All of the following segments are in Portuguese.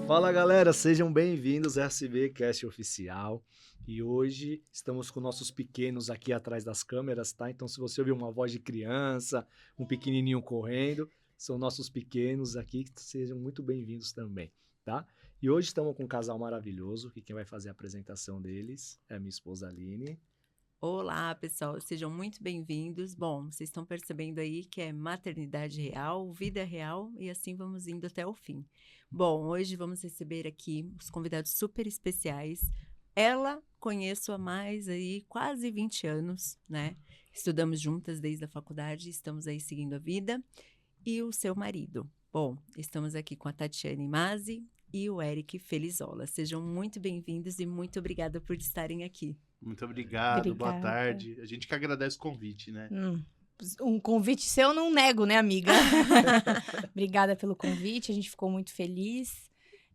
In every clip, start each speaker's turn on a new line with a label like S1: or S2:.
S1: Fala galera, sejam bem-vindos ao SB Cast Oficial. E hoje estamos com nossos pequenos aqui atrás das câmeras, tá? Então se você ouvir uma voz de criança, um pequenininho correndo, são nossos pequenos aqui, que sejam muito bem-vindos também, tá? E hoje estamos com um casal maravilhoso, que quem vai fazer a apresentação deles é a minha esposa Aline.
S2: Olá, pessoal, sejam muito bem-vindos. Bom, vocês estão percebendo aí que é maternidade real, vida real, e assim vamos indo até o fim. Bom, hoje vamos receber aqui os convidados super especiais. Ela conheço há mais aí quase 20 anos, né? Estudamos juntas desde a faculdade, estamos aí seguindo a vida. E o seu marido. Bom, estamos aqui com a Tatiane Mazzi e o Eric Felizola. Sejam muito bem-vindos e muito obrigada por estarem aqui.
S3: Muito obrigado,
S4: Obrigada.
S3: Boa tarde. A gente que agradece o convite, né?
S4: Um convite seu eu não nego, né, amiga? Obrigada pelo convite, a gente ficou muito feliz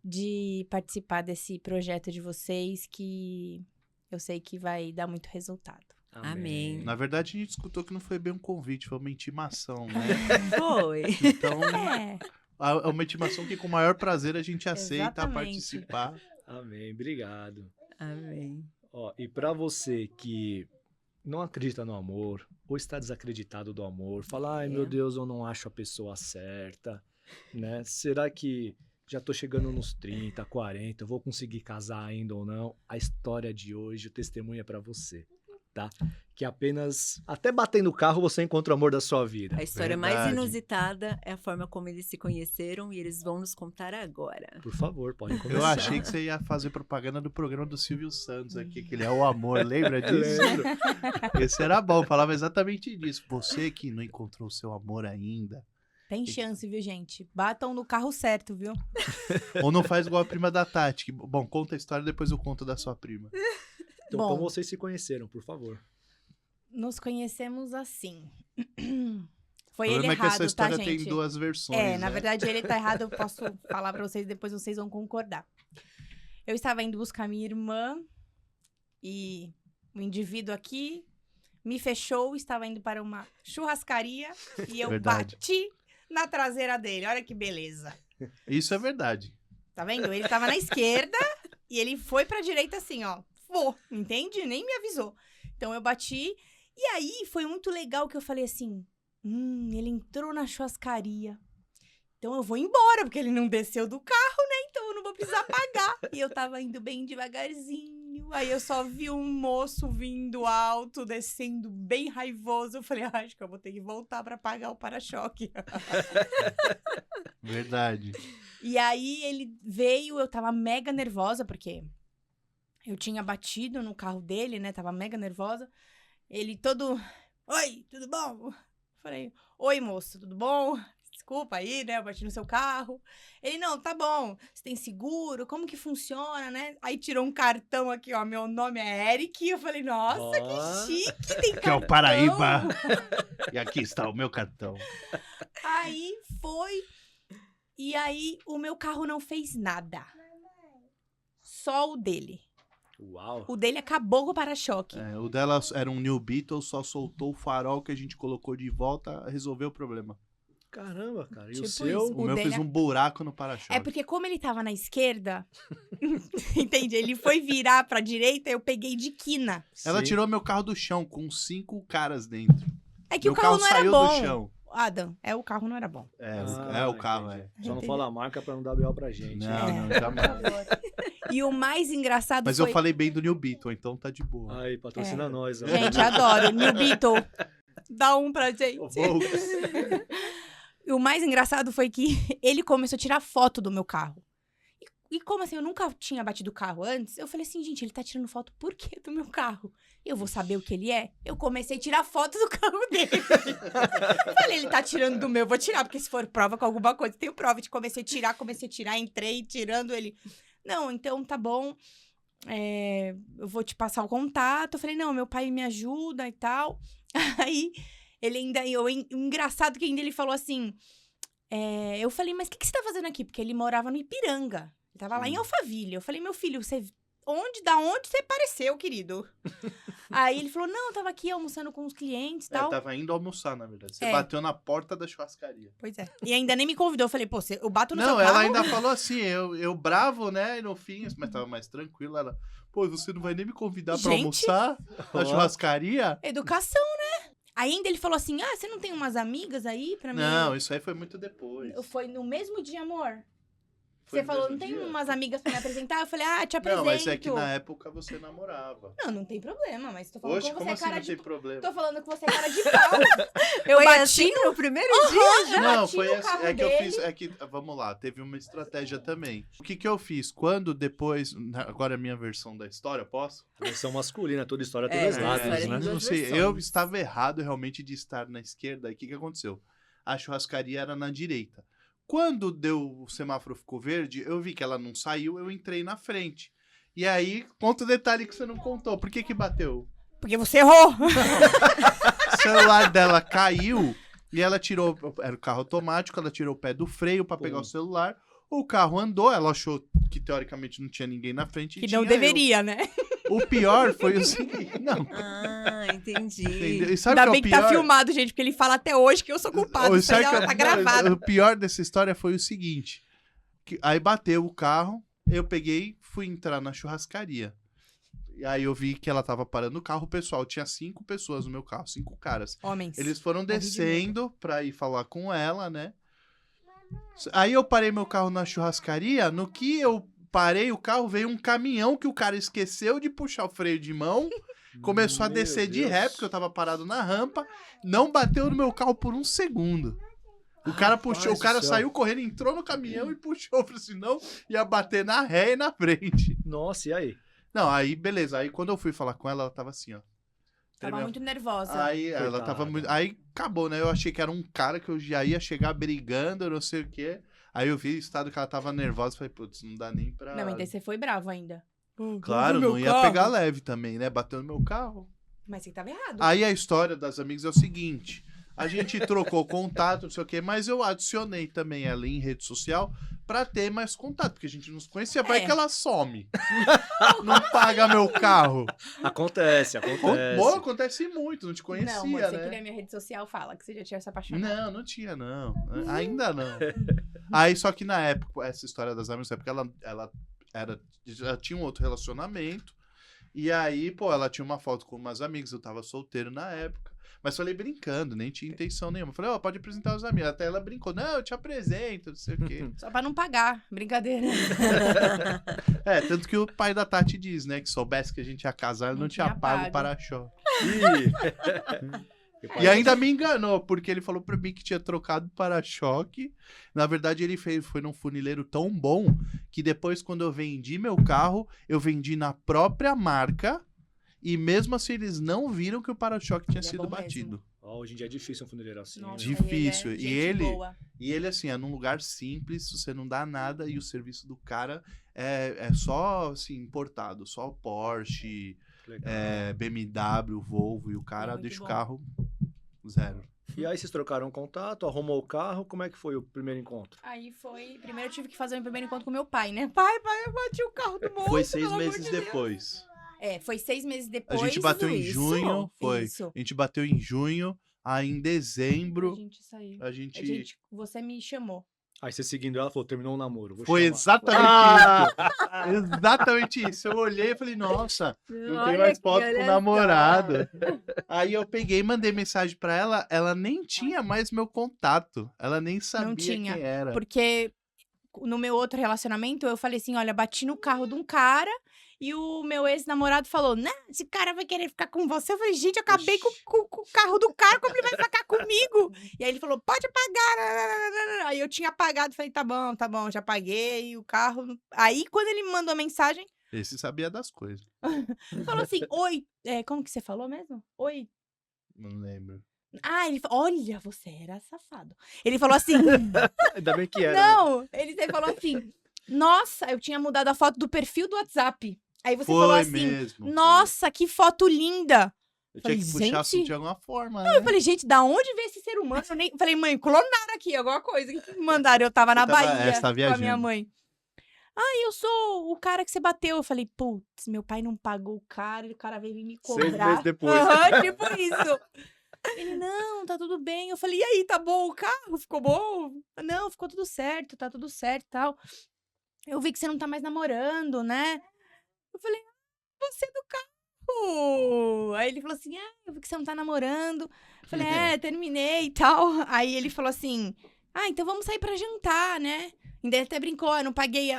S4: de participar desse projeto de vocês, que eu sei que vai dar muito resultado.
S2: Amém.
S3: Na verdade, a gente escutou que não foi bem um convite, foi uma intimação, né?
S2: Foi.
S3: Então,
S4: É,
S3: é uma intimação que com o maior prazer a gente aceita
S4: Exatamente.
S3: participar.
S1: Amém, obrigado.
S2: Amém.
S1: Ó, e para você que não acredita no amor, ou está desacreditado do amor, fala, ai meu Deus, eu não acho a pessoa certa, né? Será que já tô chegando nos 30, 40, eu vou conseguir casar ainda ou não? A história de hoje, o testemunho é para você, tá? Que apenas, até batendo o carro, você encontra o amor da sua vida.
S2: A história mais
S3: Verdade.
S2: inusitada é a forma como eles se conheceram e eles vão nos contar agora.
S1: Por favor, pode começar.
S3: Eu achei que você ia fazer propaganda do programa do Silvio Santos aqui, que ele é o amor, lembra disso?
S1: Lembro.
S3: Esse era bom, falava exatamente disso. Você que não encontrou o seu amor ainda,
S4: tem chance, viu, gente? Batam no carro certo, viu?
S3: ou não faz igual a prima da Tati. Bom, conta a história, depois eu conto da sua prima.
S1: Então,
S4: Bom.
S1: como vocês se conheceram, por favor?
S4: Nos conhecemos assim.
S3: O
S4: Foi ele
S3: problema é que essa
S4: errado, tá,
S3: história
S4: gente?
S3: tem duas versões.
S4: Na
S3: né?
S4: verdade, ele tá errado, eu posso falar pra vocês, depois vocês vão concordar. Eu estava indo buscar minha irmã e o indivíduo aqui me fechou, estava indo para uma churrascaria e eu
S3: Verdade.
S4: bati na traseira dele. Olha que beleza.
S3: Isso é verdade.
S4: Tá vendo? Ele tava na esquerda e ele foi pra direita assim, ó. Vou, entende? Nem me avisou. Então eu bati e aí foi muito legal que eu falei assim, ele entrou na churrascaria. Então eu vou embora, porque ele não desceu do carro, né? Então eu não vou precisar pagar. E eu tava indo bem devagarzinho. Aí eu só vi um moço vindo alto, descendo bem raivoso. Eu falei, acho que eu vou ter que voltar pra pagar o para-choque.
S3: Verdade.
S4: E aí ele veio, eu tava mega nervosa, porque eu tinha batido no carro dele, né? Tava mega nervosa. Ele todo, oi, tudo bom? Falei, oi, moço, tudo bom? Desculpa aí, né? Eu bati no seu carro. Ele, não, tá bom. Você tem seguro? Como que funciona, né? Aí tirou um cartão aqui, ó. Meu nome é Eric. Eu falei, nossa,
S1: Ó.
S4: que chique, tem
S3: Que é
S4: cartão.
S3: o Paraíba. E aqui está o meu cartão.
S4: Aí foi. E aí o meu carro não fez nada. Só o dele.
S1: Uau.
S4: O dele acabou com o para-choque.
S3: É, o dela era um New Beetle, só soltou o farol que a gente colocou de volta, resolveu o problema.
S1: Caramba, cara. E
S4: Tipo
S1: o seu?
S4: isso.
S3: O
S4: O
S3: meu
S4: dele
S3: fez um buraco no para-choque.
S4: É porque como ele tava na esquerda, entende? Ele foi virar pra direita, eu peguei de quina.
S3: Ela
S1: Sim.
S3: tirou meu carro do chão com 5 caras dentro.
S4: É que
S3: Meu
S4: o carro não era
S3: saiu
S4: bom.
S3: do chão.
S4: Adam, o carro não era bom.
S3: É o carro,
S1: entendi.
S3: é.
S1: Só não fala a marca pra não dar B.O. pra gente.
S3: Não,
S1: né?
S3: não, jamais.
S4: E o mais engraçado
S3: Mas
S4: foi...
S3: eu falei bem do New Beetle, então tá de boa.
S1: Aí, patrocina nós. ó.
S4: Gente, adoro. New Beetle. Dá um pra gente.
S3: Ô, Volks.
S4: E o mais engraçado foi que ele começou a tirar foto do meu carro. E como assim, eu nunca tinha batido o carro antes, eu falei assim, gente, ele tá tirando foto por quê do meu carro? Eu vou saber o que ele é? Eu comecei a tirar foto do carro dele. Falei, ele tá tirando do meu, vou tirar, porque se for prova com alguma coisa, tenho prova. Comecei a tirar, entrei tirando ele. Não, então tá bom, eu vou te passar o contato. Eu falei, não, meu pai me ajuda e tal. Aí, ele ainda, o engraçado que ainda ele falou assim, eu falei, mas o que você tá fazendo aqui? Porque ele morava no Ipiranga. Ele tava lá em Alphaville. Eu falei, meu filho, você Da onde você apareceu, querido? Aí ele falou, não, eu tava aqui almoçando com os clientes e tal.
S3: Tava indo almoçar, na verdade. Você
S4: É.
S3: bateu na porta da churrascaria.
S4: Pois é. E ainda nem me convidou. Eu falei, pô, eu bato no seu
S3: Não,
S4: carro?
S3: ela ainda falou assim, eu bravo, né? E no fim, mas tava mais tranquilo. Ela, pô, você não vai nem me convidar pra
S4: Gente.
S3: almoçar na
S1: Ó.
S3: churrascaria?
S4: Educação, né? Ainda ele falou assim, você não tem umas amigas aí pra mim?
S3: Não, isso aí foi muito depois.
S4: Foi no mesmo dia, amor?
S3: Foi
S4: Você
S3: no
S4: falou,
S3: mesmo
S4: não tem
S3: dia?
S4: umas amigas pra me apresentar? Eu falei, te apresento.
S3: Não, mas é que na época você namorava.
S4: Não tem problema, mas tô falando
S3: Hoje,
S4: com
S3: como
S4: você
S3: assim
S4: cara
S3: não
S4: de...
S3: tem problema?
S4: Tô falando que você é cara de pau. Eu
S2: Foi
S4: bati
S2: assim
S4: no...
S2: no primeiro dia já?
S3: Não,
S4: bati
S3: foi
S4: no
S3: assim,
S4: carro
S3: é que eu
S4: dele.
S3: fiz, vamos lá, teve uma estratégia também. O que eu fiz? Quando depois, agora é a minha versão da história, posso?
S1: Versão masculina, toda história tem
S2: É,
S1: dois
S2: é,
S1: lados,
S2: história
S1: né?
S2: tem
S3: Não
S2: duas
S3: sei,
S2: versões.
S3: eu estava errado realmente de estar na esquerda. E o que aconteceu? A churrascaria era na direita. Quando o semáforo ficou verde, eu vi que ela não saiu, eu entrei na frente. E aí, conta o detalhe que você não contou. Por que bateu?
S4: Porque você errou.
S3: O celular dela caiu e ela tirou... Era o carro automático, ela tirou o pé do freio pra pegar o celular. O carro andou, ela achou que teoricamente não tinha ninguém na frente.
S4: Que
S3: e
S4: não
S3: tinha eu.
S4: deveria, né?
S3: O pior foi o seguinte... Não,
S2: Ah, entendi.
S3: entendeu? E sabe
S4: Ainda
S3: o
S4: bem
S3: que
S4: que
S3: é o
S4: tá
S3: pior?
S4: filmado, gente, porque ele fala até hoje que eu sou culpado. Isso aí
S3: Sabe que
S4: tá
S3: não,
S4: gravado.
S3: O pior dessa história foi o seguinte. Aí bateu o carro, eu peguei, fui entrar na churrascaria. E aí eu vi que ela tava parando o carro, o pessoal, tinha 5 pessoas no meu carro, 5 caras.
S4: Homens.
S3: Eles foram
S4: Morri de
S3: descendo pra ir falar com ela, né? Aí eu parei meu carro na churrascaria, no que eu parei o carro, veio um caminhão que o cara esqueceu de puxar o freio de mão, começou a
S1: Meu
S3: descer de
S1: Deus.
S3: ré, porque eu tava parado na rampa, não bateu no meu carro por um segundo. O cara puxou, o cara
S1: do céu.
S3: saiu correndo, entrou no caminhão e puxou, senão ia bater na ré e na frente.
S1: Nossa, e aí?
S3: Não, aí beleza, aí quando eu fui falar com ela foi assim, ó.
S4: Tava
S3: Tremeu.
S4: muito nervosa.
S3: Aí ela
S1: Coitada.
S3: tava muito. Aí acabou, né? Eu achei que era um cara que eu já ia chegar brigando, não sei o quê. Aí eu vi o estado que ela tava nervosa. Falei, putz, não dá nem pra.
S4: Não, mas daí você foi bravo ainda.
S3: Claro, não ia pegar leve também, né? Bateu no meu carro.
S4: Mas você tava errado.
S3: Aí a história das amigas é o seguinte: a gente trocou contato, não sei o quê, mas eu adicionei também ela em rede social pra ter mais contato, porque a gente não se conhecia. Vai
S4: É.
S3: que ela some. Não paga meu carro.
S1: Acontece.
S3: Bom, acontece muito, não te conhecia,
S4: não, mas você
S3: né?
S4: queria minha rede social, fala que você já tinha se apaixonado.
S3: Não tinha, não. Ainda não. Aí, só que na época, essa história das amigas, é porque ela já tinha um outro relacionamento. E aí, pô, ela tinha uma foto com umas amigas, eu tava solteiro na época. Mas falei brincando, nem tinha intenção nenhuma. Falei, pode apresentar os amigos. Até ela brincou, não, eu te apresento, não sei o quê.
S4: Só pra não pagar. Brincadeira.
S3: Tanto que o pai da Tati diz, né, que soubesse que a gente ia casar, ele não tinha pago o para-choque. E ainda me enganou, porque ele falou pra mim que tinha trocado para-choque. Na verdade, ele foi num funileiro tão bom que depois, quando eu vendi meu carro, eu vendi na própria marca. E mesmo assim, eles não viram que o para-choque tinha
S4: Ele é
S3: sido
S4: bom
S3: batido.
S1: Ó, hoje em dia é difícil um funileiro assim.
S4: Nossa,
S1: né?
S3: Difícil.
S4: ele é
S3: E
S4: gente
S3: ele-
S4: boa.
S3: E ele, assim, é num lugar simples, você não dá nada e o serviço do cara é só, assim, importado. Só Porsche,
S1: Legal.
S3: BMW, Volvo. E o cara
S4: muito
S3: deixa o
S4: bom.
S3: carro zero.
S1: E aí vocês trocaram contato, arrumou o carro, como é que foi o primeiro encontro?
S4: Aí foi... Primeiro eu tive que fazer o meu primeiro encontro com meu pai, né? Pai, eu bati o carro do moço,
S3: Foi 6
S4: pelo amor
S3: meses
S4: de Deus.
S3: depois.
S4: Foi 6 meses
S3: A
S4: depois.
S3: gente bateu em
S2: isso?
S3: junho, foi.
S4: Isso.
S3: A gente bateu em junho, aí em
S4: A
S3: dezembro
S4: gente saiu.
S3: a gente...
S4: Você me chamou.
S1: Aí você seguindo ela, falou, terminou o namoro. Vou
S3: Foi
S1: chamar.
S3: exatamente isso. Exatamente isso. Eu olhei e falei, nossa, não tem mais foto com o namorado. Aí eu peguei e mandei mensagem pra ela, ela nem tinha mais meu contato. Ela nem sabia
S4: tinha,
S3: quem era.
S4: Porque no meu outro relacionamento, eu falei assim, olha, bati no carro de um cara e o meu ex-namorado falou, né, esse cara vai querer ficar com você. Eu falei, gente, eu acabei com o carro do cara, como ele vai ficar comigo? E aí ele falou, pode apagar. Aí eu tinha apagado, falei, tá bom, já paguei o carro. Aí quando ele me mandou a mensagem,
S3: Esse sabia das coisas.
S4: falou assim, oi, como que você falou mesmo? Oi.
S3: Não lembro.
S4: Ah, ele falou, olha, você era safado. Ele falou assim...
S1: Ainda bem que era. né?
S4: Não, ele falou assim, nossa, eu tinha mudado a foto do perfil do WhatsApp. Aí você falou
S3: Foi
S4: assim,
S3: mesmo.
S4: nossa, que foto linda.
S3: Eu tinha que
S4: falei,
S3: puxar
S4: gente-
S3: de alguma forma,
S4: Eu
S3: né?
S4: falei, gente, da onde veio esse ser humano? Eu nem... Falei, mãe, clonaram aqui alguma coisa. O que me mandaram? Eu tava na
S3: Você tava-
S4: Bahia
S3: você tava
S4: com a minha
S3: viajando.
S4: mãe. Eu sou o cara que você bateu. Eu falei, putz, meu pai não pagou o cara veio me
S1: 6
S4: cobrar.
S1: meses depois.
S4: Aham, tipo isso. Ele, não, tá tudo bem. Eu falei, e aí, tá bom o carro? Ficou bom? Não, ficou tudo certo, tá tudo certo e tal. Eu vi que você não tá mais namorando, né? Eu falei, você é do carro. Aí ele falou assim, eu vi que você não tá namorando. Eu falei, terminei e tal. Aí ele falou assim, então vamos sair pra jantar, né? Ainda ele até brincou, eu não paguei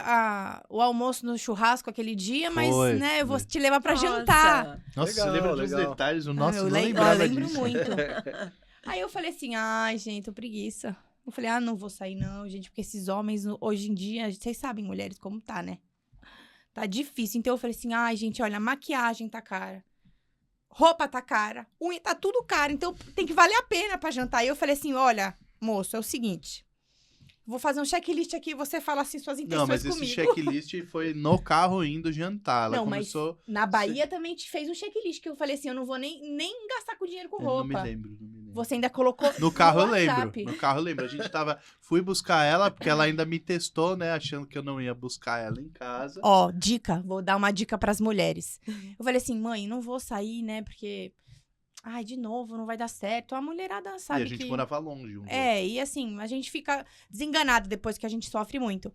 S4: o almoço no churrasco aquele dia, mas,
S3: Foi,
S4: né, eu vou
S3: foi.
S4: te levar pra jantar.
S2: Nossa.
S3: Nossa,
S1: Legal,
S3: você lembra dos
S1: legal.
S3: detalhes? O nosso
S4: eu
S3: não
S4: lembro,
S3: lembrava
S4: eu lembro
S3: disso.
S4: muito. Aí eu falei assim, gente, tô preguiça. Eu falei, não vou sair não, gente, porque esses homens, hoje em dia, vocês sabem, mulheres, como tá, né? Tá difícil. Então eu falei assim, gente, olha, maquiagem tá cara. Roupa tá cara. Unha tá tudo caro, então tem que valer a pena pra jantar. Aí eu falei assim, olha, moço, é o seguinte, vou fazer um checklist aqui e você fala assim suas intenções
S3: Não, mas
S4: comigo.
S3: esse checklist foi no carro indo jantar. Ela
S4: Não,
S3: começou...
S4: mas na Bahia também te fez um checklist, que eu falei assim, eu não vou nem gastar com dinheiro com
S3: Eu não me
S4: roupa.
S3: lembro.
S4: Você ainda colocou
S3: No carro eu
S4: WhatsApp.
S3: lembro. No carro eu lembro. A gente fui buscar ela, porque ela ainda me testou, né? Achando que eu não ia buscar ela em casa.
S4: Ó, dica, vou dar uma dica pras mulheres. Eu falei assim, mãe, não vou sair, né, porque... de novo, não vai dar certo. A mulherada sabe
S3: E a gente
S4: que...
S3: morava longe.
S4: E assim, a gente fica desenganado depois que a gente sofre muito.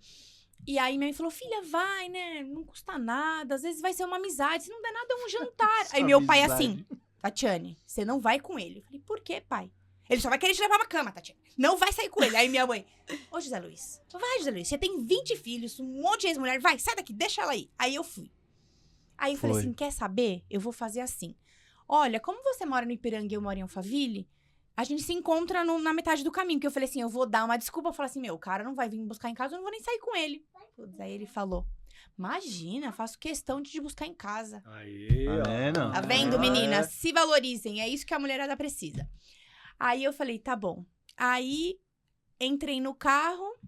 S4: E aí minha mãe falou, filha, vai, né, não custa nada, às vezes vai ser uma amizade, se não der nada é um jantar. Aí meu pai assim, Tatiane, você não vai com ele. Eu falei, por quê, pai? Ele só vai querer te levar pra cama, Tatiane. Não vai sair com ele. Aí minha mãe, José Luiz, vai, José Luiz, você tem 20 filhos, um monte de ex-mulher, vai, sai daqui, deixa ela aí. Aí eu fui. Aí eu falei assim, quer saber? Eu vou fazer assim. Olha, como você mora no Ipiranga e eu moro em Alphaville, a gente se encontra na metade do caminho. Que eu falei assim, eu vou dar uma desculpa. Eu falei assim, o cara não vai vir me buscar em casa, eu não vou nem sair com ele. Putz, aí ele falou, imagina, faço questão de te buscar em casa.
S1: Aí, ó.
S3: Não.
S4: Tá vendo, meninas? Se valorizem, é isso que a mulherada precisa. Aí eu falei, tá bom. Aí, entrei no carro,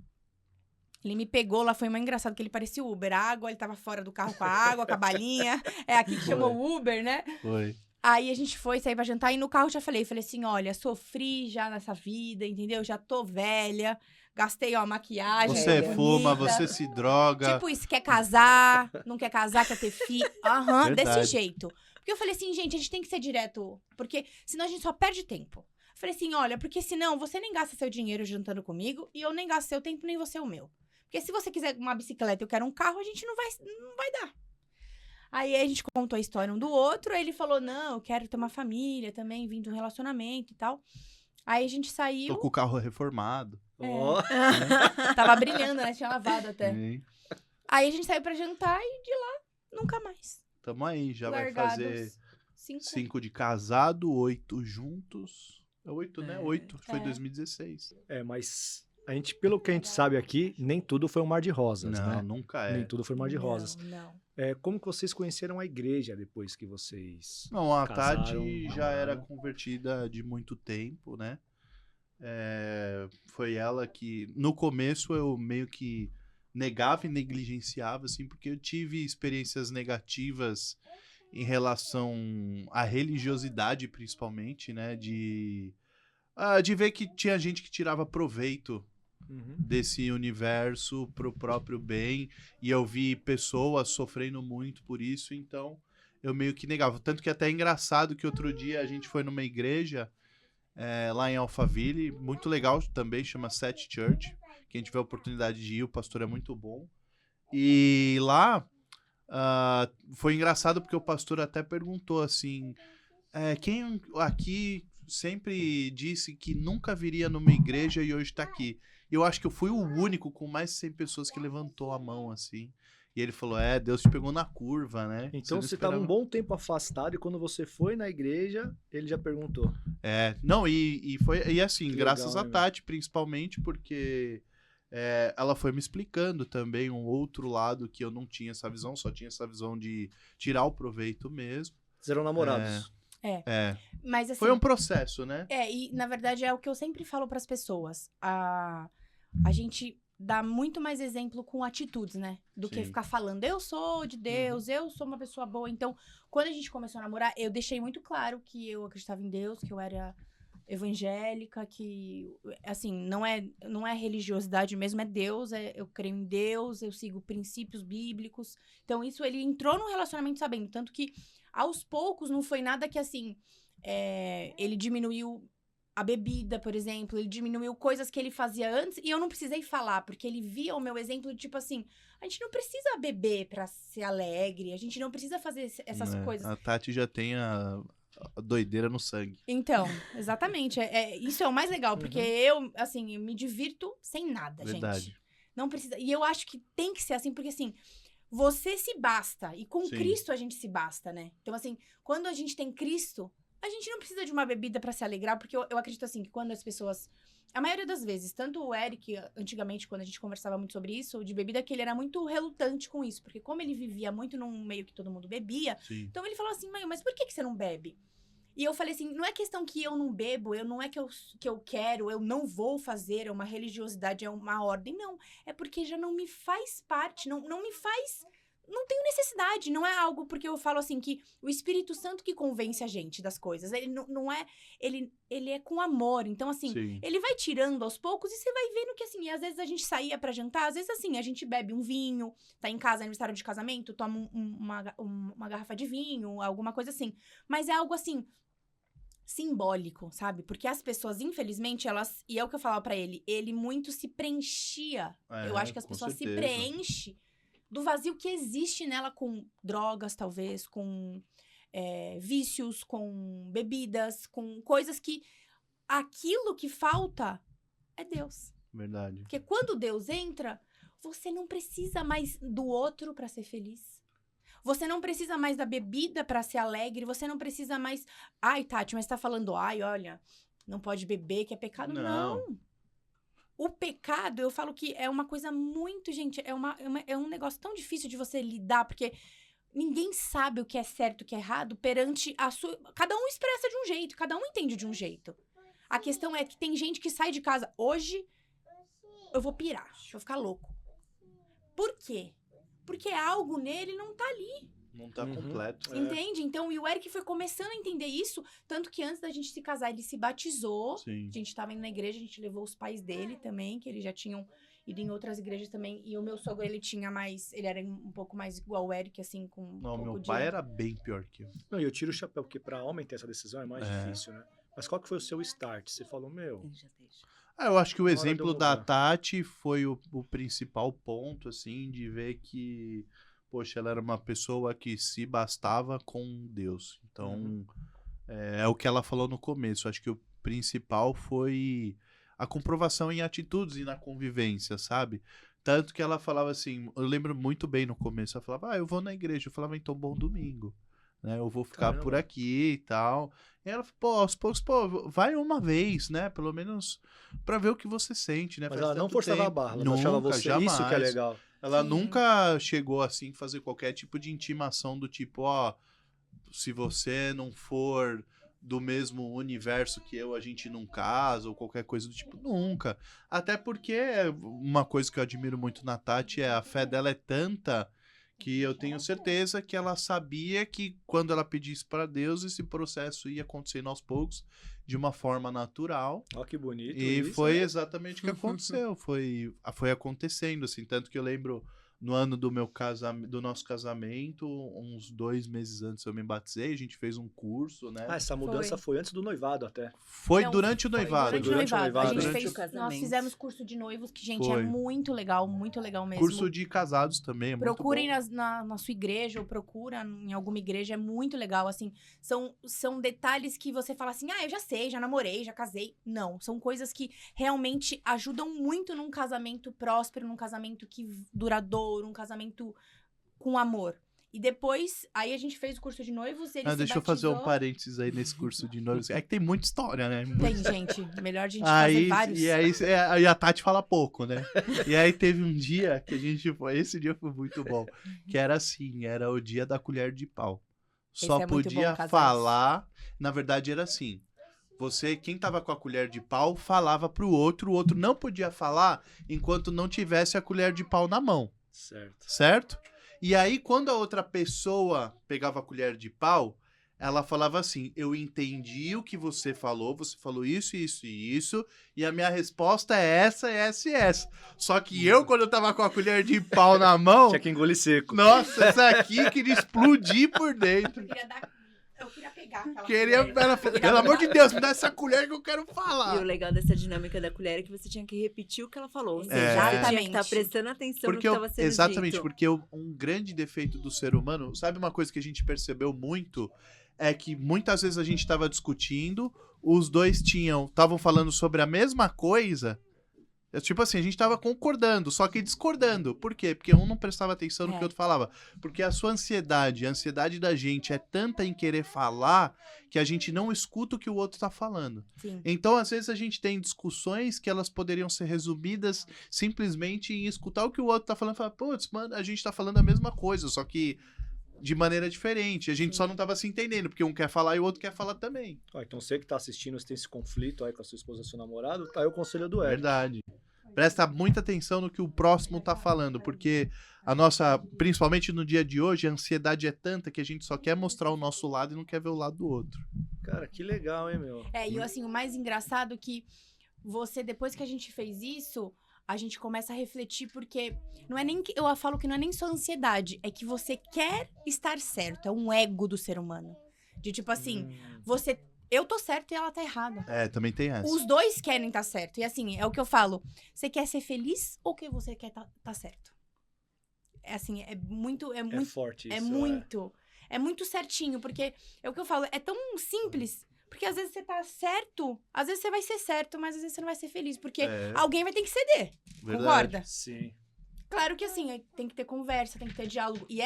S4: ele me pegou, lá foi mais engraçado, que ele parecia o Uber. A água, ele tava fora do carro com a água, com a balinha. É aqui que chamou o Uber, né?
S3: Foi.
S4: Aí a gente foi sair pra jantar e no carro eu já falei assim, olha, sofri já nessa vida, entendeu? Já tô velha, gastei, maquiagem.
S3: Você
S4: bonita.
S3: fuma, você se droga.
S4: Tipo isso, quer casar, não quer casar, quer ter filho. Desse
S3: Verdade.
S4: jeito. Porque eu falei assim, gente, a gente tem que ser direto, porque senão a gente só perde tempo. Eu falei assim, olha, porque senão você nem gasta seu dinheiro jantando comigo e eu nem gasto seu tempo, nem você o meu. Porque se você quiser uma bicicleta e eu quero um carro, a gente não vai dar. Aí a gente contou a história um do outro, aí ele falou, não, eu quero ter uma família também, vim de um relacionamento e tal. Aí a gente saiu,
S3: Tô com o carro reformado.
S1: Ó.
S4: tava brilhando, né? Tinha lavado até.
S3: Sim.
S4: Aí a gente saiu pra jantar e de lá, nunca mais.
S3: Tamo aí, já
S4: Largados.
S3: vai fazer
S4: 5.
S3: 5 de casado, 8 juntos. É 8, né? 8. Foi
S4: É.
S3: 2016.
S1: Mas pelo que a gente sabe aqui, nem tudo foi um mar de rosas,
S3: Não,
S1: né?
S3: nunca é.
S1: Nem tudo foi um mar de rosas.
S4: Não.
S1: Como que vocês conheceram a igreja depois que vocês...
S3: Não, a
S1: Casaram,
S3: Tati já era
S1: namoraram.
S3: convertida de muito tempo, né? Foi ela que... No começo eu meio que negava e negligenciava, assim, porque eu tive experiências negativas em relação à religiosidade, principalmente, né? De ver que tinha gente que tirava proveito
S1: Uhum.
S3: desse universo pro próprio bem, e eu vi pessoas sofrendo muito por isso, então eu meio que negava. Tanto que até é engraçado que outro dia a gente foi numa igreja lá em Alphaville, muito legal também, chama Set Church. Quem tiver a oportunidade de ir, o pastor é muito bom. E lá foi engraçado porque o pastor até perguntou assim, quem aqui sempre disse que nunca viria numa igreja e hoje tá aqui? Eu acho que eu fui o único com mais de 100 pessoas que levantou a mão, assim. E ele falou, Deus te pegou na curva, né?
S1: Então
S3: não
S1: você estava um
S3: esperava.
S1: bom tempo afastado e quando você foi na igreja, ele já perguntou.
S3: Não, e assim,
S1: Que
S3: graças
S1: legal,
S3: a
S1: né,
S3: Tati, principalmente, porque ela foi me explicando também um outro lado que eu não tinha essa visão, só tinha essa visão de tirar o proveito mesmo.
S1: Vocês eram namorados.
S4: Mas assim,
S3: Foi um processo, né?
S4: e na verdade é o que eu sempre falo pras pessoas. A gente dá muito mais exemplo com atitudes, né? Do que
S3: Sim.
S4: ficar falando, eu sou de Deus, eu sou uma pessoa boa. Então, quando a gente começou a namorar, eu deixei muito claro que eu acreditava em Deus, que eu era evangélica, que, assim, não é religiosidade mesmo, é Deus, eu creio em Deus, eu sigo princípios bíblicos. Então, isso, ele entrou no relacionamento sabendo. Tanto que, aos poucos, não foi nada que, assim, ele diminuiu a bebida, por exemplo, ele diminuiu coisas que ele fazia antes, e eu não precisei falar, porque ele via o meu exemplo de, tipo assim, a gente não precisa beber pra ser alegre, a gente não precisa fazer essas coisas.
S3: A Tati já tem a doideira no sangue.
S4: Então, exatamente. Isso é o mais legal, porque eu, assim, eu me divirto sem nada,
S3: Verdade.
S4: gente. Não precisa. E eu acho que tem que ser assim, porque assim, você se basta. E com
S3: Sim.
S4: Cristo a gente se basta, né? Então, assim, quando a gente tem Cristo, a gente não precisa de uma bebida pra se alegrar, porque eu acredito assim, que quando as pessoas. A maioria das vezes, tanto o Eric, antigamente, quando a gente conversava muito sobre isso, de bebida, que ele era muito relutante com isso. Porque como ele vivia muito num meio que todo mundo bebia,
S3: Sim.
S4: então ele falou assim, mãe, mas por que você não bebe? E eu falei assim, não é questão que eu não bebo, não é que eu quero, eu não vou fazer, é uma religiosidade, é uma ordem, não. É porque já não me faz parte, não me faz, não tenho necessidade, não é algo porque eu falo assim que o Espírito Santo que convence a gente das coisas, ele não é, ele é com amor, então assim,
S3: Sim.
S4: ele vai tirando aos poucos e você vai vendo que assim, às vezes a gente saía pra jantar, às vezes assim, a gente bebe um vinho, tá em casa, aniversário de casamento, toma uma garrafa de vinho, alguma coisa assim, mas é algo assim, simbólico, sabe? Porque as pessoas, infelizmente, elas... E é o que eu falava pra ele muito se preenchia. Eu acho que as
S3: com
S4: pessoas se
S3: certeza.
S4: preenchem do vazio que existe nela com drogas, talvez, com vícios, com bebidas, com coisas que... Aquilo que falta é Deus.
S3: Verdade.
S4: Porque quando Deus entra, você não precisa mais do outro pra ser feliz. Você não precisa mais da bebida pra ser alegre. Você não precisa mais... Ai, Tati, mas tá falando... Ai, olha, não pode beber, que é pecado. Não. O pecado, eu falo que é uma coisa muito... Gente, é um negócio tão difícil de você lidar. Porque ninguém sabe o que é certo e o que é errado perante a sua... Cada um expressa de um jeito. Cada um entende de um jeito. A questão é que tem gente que sai de casa... Hoje, eu vou pirar. Eu vou ficar louco. Por quê? Porque algo nele não tá ali.
S3: Não tá completo.
S4: Entende? Então, e o Eric foi começando a entender isso. Tanto que antes da gente se casar, ele se batizou.
S3: Sim.
S4: A gente tava indo na igreja, a gente levou os pais dele também, que eles já tinham ido em outras igrejas também. E o meu sogro, ele tinha mais... Ele era um pouco mais igual o Eric, assim, com um
S3: Não,
S4: pouco
S3: meu pai era bem pior que eu.
S1: Não, e eu tiro o chapéu, porque pra homem ter essa decisão é mais
S3: É.
S1: difícil, né? Mas qual que foi o seu start? Você falou, meu...
S2: Ele já deixa.
S3: Eu acho que o
S1: Na hora de
S3: exemplo
S1: eu
S3: da
S1: mudar.
S3: Tati foi o principal ponto, assim, de ver que, poxa, ela era uma pessoa que se bastava com Deus. Então, é o que ela falou no começo. Acho que o principal foi a comprovação em atitudes e na convivência, sabe? Tanto que ela falava assim, eu lembro muito bem no começo, ela falava, eu vou na igreja. Eu falava, então, bom domingo. Né, eu vou ficar por aqui e tal. E ela falou, pô, aos poucos, vai uma vez, né? Pelo menos pra ver o que você sente, né?
S1: Mas
S3: Faz
S1: ela não
S3: tanto
S1: forçava a
S3: tempo.
S1: barra, ela
S3: Nunca,
S1: deixava você...
S3: jamais.
S1: Isso que é legal.
S3: Ela
S4: Sim.
S3: nunca chegou assim fazer qualquer tipo de intimação do tipo, ó, se você não for do mesmo universo que eu, a gente não casa, ou qualquer coisa do tipo, nunca. Até porque uma coisa que eu admiro muito na Tati é a fé dela é tanta que eu tenho certeza que ela sabia que quando ela pedisse para Deus, esse processo ia acontecendo aos poucos, de uma forma natural.
S1: Ó, que bonito
S3: E
S1: isso,
S3: foi
S1: né?
S3: exatamente o que aconteceu. Foi acontecendo, assim. Tanto que eu lembro, no ano do nosso casamento, uns 2 meses antes eu me batizei, a gente fez um curso, né?
S1: Ah, essa mudança foi antes do noivado até.
S3: Foi
S4: Não,
S3: durante o noivado.
S4: Durante o
S1: Durante o
S4: noivado.
S1: noivado,
S4: A gente
S1: durante
S4: fez,
S2: o casamento.
S4: nós fizemos curso de noivos, que, gente,
S3: Foi.
S4: é muito legal mesmo.
S3: Curso de casados também, é muito
S4: Procurem
S3: bom.
S4: na sua igreja, ou procura em alguma igreja, é muito legal, assim. São detalhes que você fala assim, eu já sei, já namorei, já casei. Não, são coisas que realmente ajudam muito num casamento próspero, num casamento duradouro, um casamento com amor. E depois, aí a gente fez o curso de noivos, ele se
S3: Deixa eu fazer um
S4: batizou.
S3: parênteses aí nesse curso de noivos. É que tem muita história, né?
S4: Tem, gente. Melhor a gente
S3: Aí,
S4: fazer vários.
S3: e a Tati fala pouco, né? E aí teve um dia que a gente foi, esse dia foi muito bom, que era assim, era o dia da colher de pau. Só
S4: Esse é muito
S3: podia
S4: bom, casais.
S3: falar, na verdade era assim, quem tava com a colher de pau, falava pro outro, o outro não podia falar enquanto não tivesse a colher de pau na mão,
S1: Certo.
S3: certo? E aí, quando a outra pessoa pegava a colher de pau, ela falava assim, eu entendi o que você falou isso, isso e isso, e a minha resposta é essa, essa e essa. Só que eu, quando eu tava com a colher de pau na mão,
S1: Tinha que engolir seco.
S3: nossa, essa aqui queria explodir por dentro.
S4: Eu queria pegar aquela
S3: Ela falou, pelo amor de Deus, me dá essa colher que eu quero
S2: E o
S3: falar.
S2: legal dessa dinâmica da colher é que você tinha que repetir o que ela falou. Ou seja,
S3: É.
S2: você tinha que
S4: Exatamente.
S2: estar prestando atenção
S3: Porque
S2: no que estava sendo
S3: exatamente,
S2: dito.
S3: porque um grande defeito do ser humano, sabe uma coisa que a gente percebeu muito? É que muitas vezes a gente estava discutindo, os dois estavam falando sobre a mesma coisa. Tipo assim, a gente tava concordando, só que discordando. Por quê? Porque um não prestava atenção no que o outro falava. Porque a sua ansiedade, a ansiedade da gente é tanta em querer falar que a gente não escuta o que o outro tá falando.
S4: Sim.
S3: Então, às vezes, a gente tem discussões que elas poderiam ser resumidas simplesmente em escutar o que o outro tá falando e falar, putz, mano, a gente tá falando a mesma coisa, só que de maneira diferente. A gente só não tava se entendendo, porque um quer falar e o outro quer falar também.
S1: Ó, então você que tá assistindo, você tem esse conflito aí com a sua esposa, seu namorado, tá aí o conselho do Eric.
S3: Verdade. Presta muita atenção no que o próximo tá falando, porque a nossa, principalmente no dia de hoje, a ansiedade é tanta que a gente só quer mostrar o nosso lado e não quer ver o lado do outro.
S1: Cara, que legal, hein, meu?
S4: E assim, o mais engraçado é que você, depois que a gente fez isso, a gente começa a refletir, porque não é nem que eu falo que não é nem só ansiedade, é que você quer estar certo, é um ego do ser humano. De tipo assim, eu tô certa e ela tá errada.
S3: É, também tem essa.
S4: Os dois querem estar certo. E assim, é o que eu falo. Você quer ser feliz ou que você quer tá certo? É assim, é muito
S1: É forte isso.
S4: é muito certinho, porque é o que eu falo, é tão simples, porque às vezes você tá certo, às vezes você vai ser certo, mas às vezes você não vai ser feliz, porque alguém vai ter que ceder,
S3: Verdade.
S4: concorda?
S1: Sim.
S4: Claro que assim, tem que ter conversa, tem que ter diálogo. E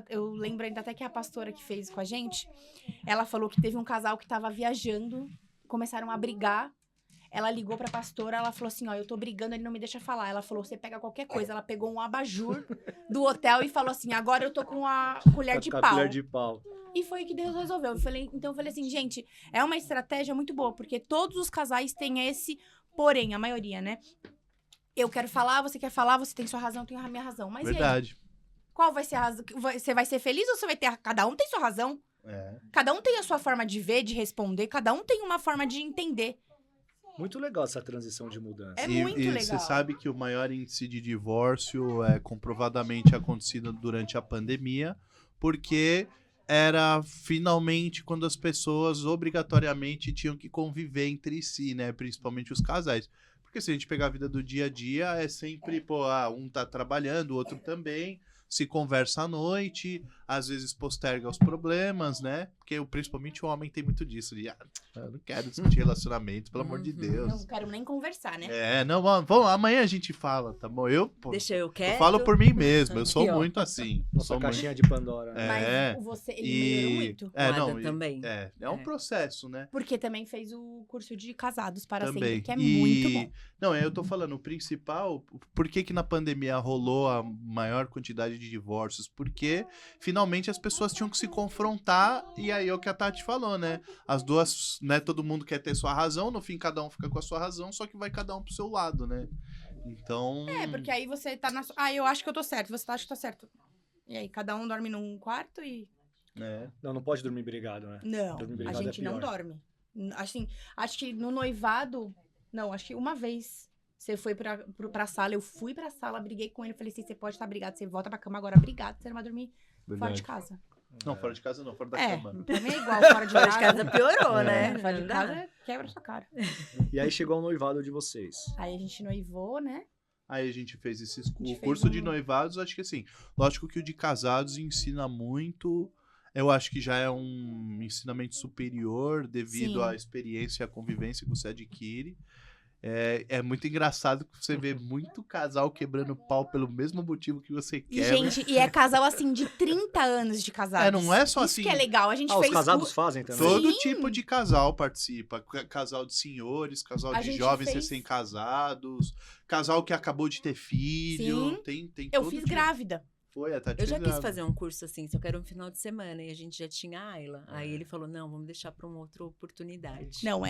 S4: eu lembro ainda até que a pastora que fez com a gente, ela falou que teve um casal que tava viajando, começaram a brigar. Ela ligou pra pastora, ela falou assim, ó, eu tô brigando, ele não me deixa falar. Ela falou, você pega qualquer coisa. Ela pegou um abajur do hotel e falou assim, agora eu tô com a colher de
S1: Com a
S4: pau.
S1: colher de pau.
S4: E foi que Deus resolveu. Então eu falei assim, gente, é uma estratégia muito boa, porque todos os casais têm esse, porém, a maioria, né? Eu quero falar, você quer falar, você tem sua razão, eu tenho a minha razão. Mas
S3: Verdade.
S4: e aí? Qual vai ser a razão? Você vai ser feliz ou você vai ter... Cada um tem sua razão.
S3: É.
S4: Cada um tem a sua forma de ver, de responder. Cada um tem uma forma de entender.
S1: Muito legal essa transição de mudança.
S4: É muito legal.
S3: Você sabe que o maior índice de divórcio é comprovadamente acontecido durante a pandemia, porque era finalmente quando as pessoas obrigatoriamente tinham que conviver entre si, né? Principalmente os casais. Porque se a gente pegar a vida do dia a dia, é sempre, um tá trabalhando, o outro também, se conversa à noite, às vezes posterga os problemas, né? Porque principalmente o homem tem muito disso, de, eu não quero discutir relacionamento, pelo amor de Deus.
S4: Não quero nem conversar, né?
S3: Vamos, amanhã a gente fala, tá bom? Eu falo por mim mesmo, eu sou
S2: Aqui, ó.
S3: muito assim.
S1: Nossa
S3: sou
S1: caixinha de Pandora. Né?
S4: Mas ele melhorou muito.
S2: Também.
S3: É um processo, né?
S4: Porque também fez o curso de casados para
S3: Também.
S4: sempre, que é muito bom.
S3: Não, eu tô falando, o principal, por que na pandemia rolou a maior quantidade de divórcios? Porque finalmente as pessoas tinham que se confrontar, e aí é o que a Tati falou, né? As duas, né, todo mundo quer ter sua razão, no fim cada um fica com a sua razão, só que vai cada um pro seu lado, né? Então...
S4: Porque aí você tá na... eu acho que eu tô certo, você acha que tá certo. E aí, cada um dorme num quarto e...
S1: Não pode dormir brigado, né?
S4: Não,
S1: Dormir
S4: a
S1: brigado
S4: gente
S1: é
S4: não
S1: pior.
S4: dorme. Assim, acho que no noivado... Não, acho que uma vez você foi pra sala, eu fui pra sala, briguei com ele, falei assim, você pode estar brigado, você volta pra cama agora brigado, você não vai dormir fora de casa.
S3: Não, fora de casa não, fora da cama.
S4: Pra mim é igual, fora de
S2: Fora
S4: casa.
S2: de casa piorou, né?
S4: Fora de
S2: Não dá.
S4: casa, quebra sua cara.
S1: E aí chegou o noivado de vocês.
S4: Aí a gente noivou, né?
S3: Aí a gente fez o
S4: fez
S3: curso de noivados, acho que assim, lógico que o de casados ensina muito, eu acho que já é um ensinamento superior devido
S4: Sim.
S3: à experiência e à convivência que você adquire. É muito engraçado que você vê muito casal quebrando pau pelo mesmo motivo que você
S4: E,
S3: quebra.
S4: gente, e é casal, assim, de 30 anos de casados.
S3: Não é só
S4: Isso
S3: assim.
S4: que é legal, a gente
S1: Os
S4: fez...
S1: casados fazem também.
S3: Todo
S4: Sim.
S3: tipo de casal participa. Casal de senhores, casal
S4: A
S3: de
S4: gente
S3: jovens
S4: fez-
S3: recém-casados, casal que acabou de ter filho.
S4: Sim.
S3: Tem
S4: Eu
S3: todo
S4: fiz
S3: tipo.
S4: grávida.
S3: Foi, a Tati
S2: Eu já
S3: fez
S2: quis
S3: grávida.
S2: fazer um curso assim, só que era um final de semana e a gente já tinha a Ayla. Aí ele falou, não, vamos deixar pra uma outra oportunidade.
S4: Não,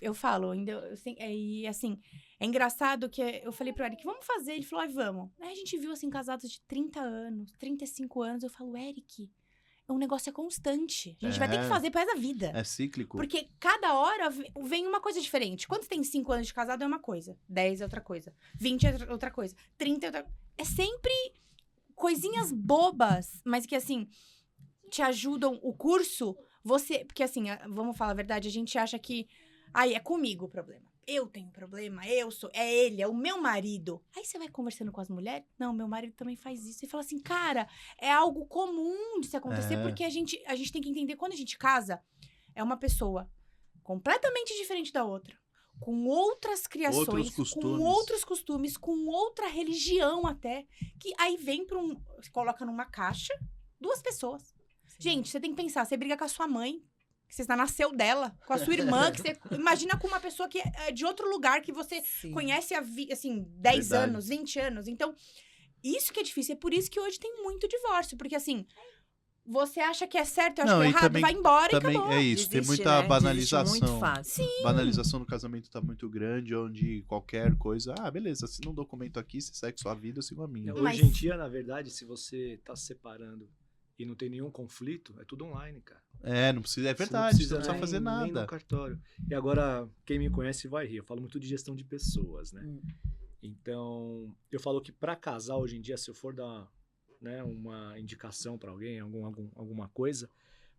S4: eu falo, ainda, e assim, é engraçado que eu falei pro Eric, vamos fazer? Ele falou, vamos. Aí a gente viu, assim, casados de 30 anos, 35 anos, eu falo, Eric, o negócio é constante. A gente vai ter que
S3: É.
S4: fazer pro resto da vida.
S3: É cíclico.
S4: Porque cada hora vem uma coisa diferente. Quando você tem 5 anos de casado é uma coisa. 10 é outra coisa. 20 é outra coisa. 30 é outra coisa. É sempre coisinhas bobas, mas que, assim, te ajudam. O curso, porque, assim, vamos falar a verdade, a gente acha que... Ai, é comigo o problema. Eu tenho problema, é ele, é o meu marido. Aí você vai conversando com as mulheres, não, meu marido também faz isso. E fala assim, cara, é algo comum de se acontecer, porque a gente tem que entender, quando a gente casa, é uma pessoa completamente diferente da outra, com outras criações, com outros costumes, com outra religião até, que aí vem você coloca numa caixa 2 pessoas. Sim. Gente, você tem que pensar, você briga com a sua mãe, que você nasceu dela, com a sua irmã, que você imagina com uma pessoa que é de outro lugar, que você conhece há, assim, 10 anos, 20 anos. Então, isso que é difícil. É por isso que hoje tem muito divórcio. Porque, assim, você acha que é certo, eu acho que é errado, também, vai embora e acabou.
S3: É isso, tem muita banalização.
S2: Muito fácil.
S3: Sim. Banalização do casamento tá muito grande, onde qualquer coisa... Ah, beleza, assina um documento aqui, você segue sua vida, eu sigo a minha.
S1: Hoje em dia, na verdade, se você tá se separando e não tem nenhum conflito, é tudo online, cara.
S3: Não precisa, é verdade, você não precisa fazer
S1: nem
S3: nada.
S1: No cartório. E agora, quem me conhece vai rir, eu falo muito de gestão de pessoas, né? Então, eu falo que para casar hoje em dia, se eu for dar, né, uma indicação para alguém, alguma coisa,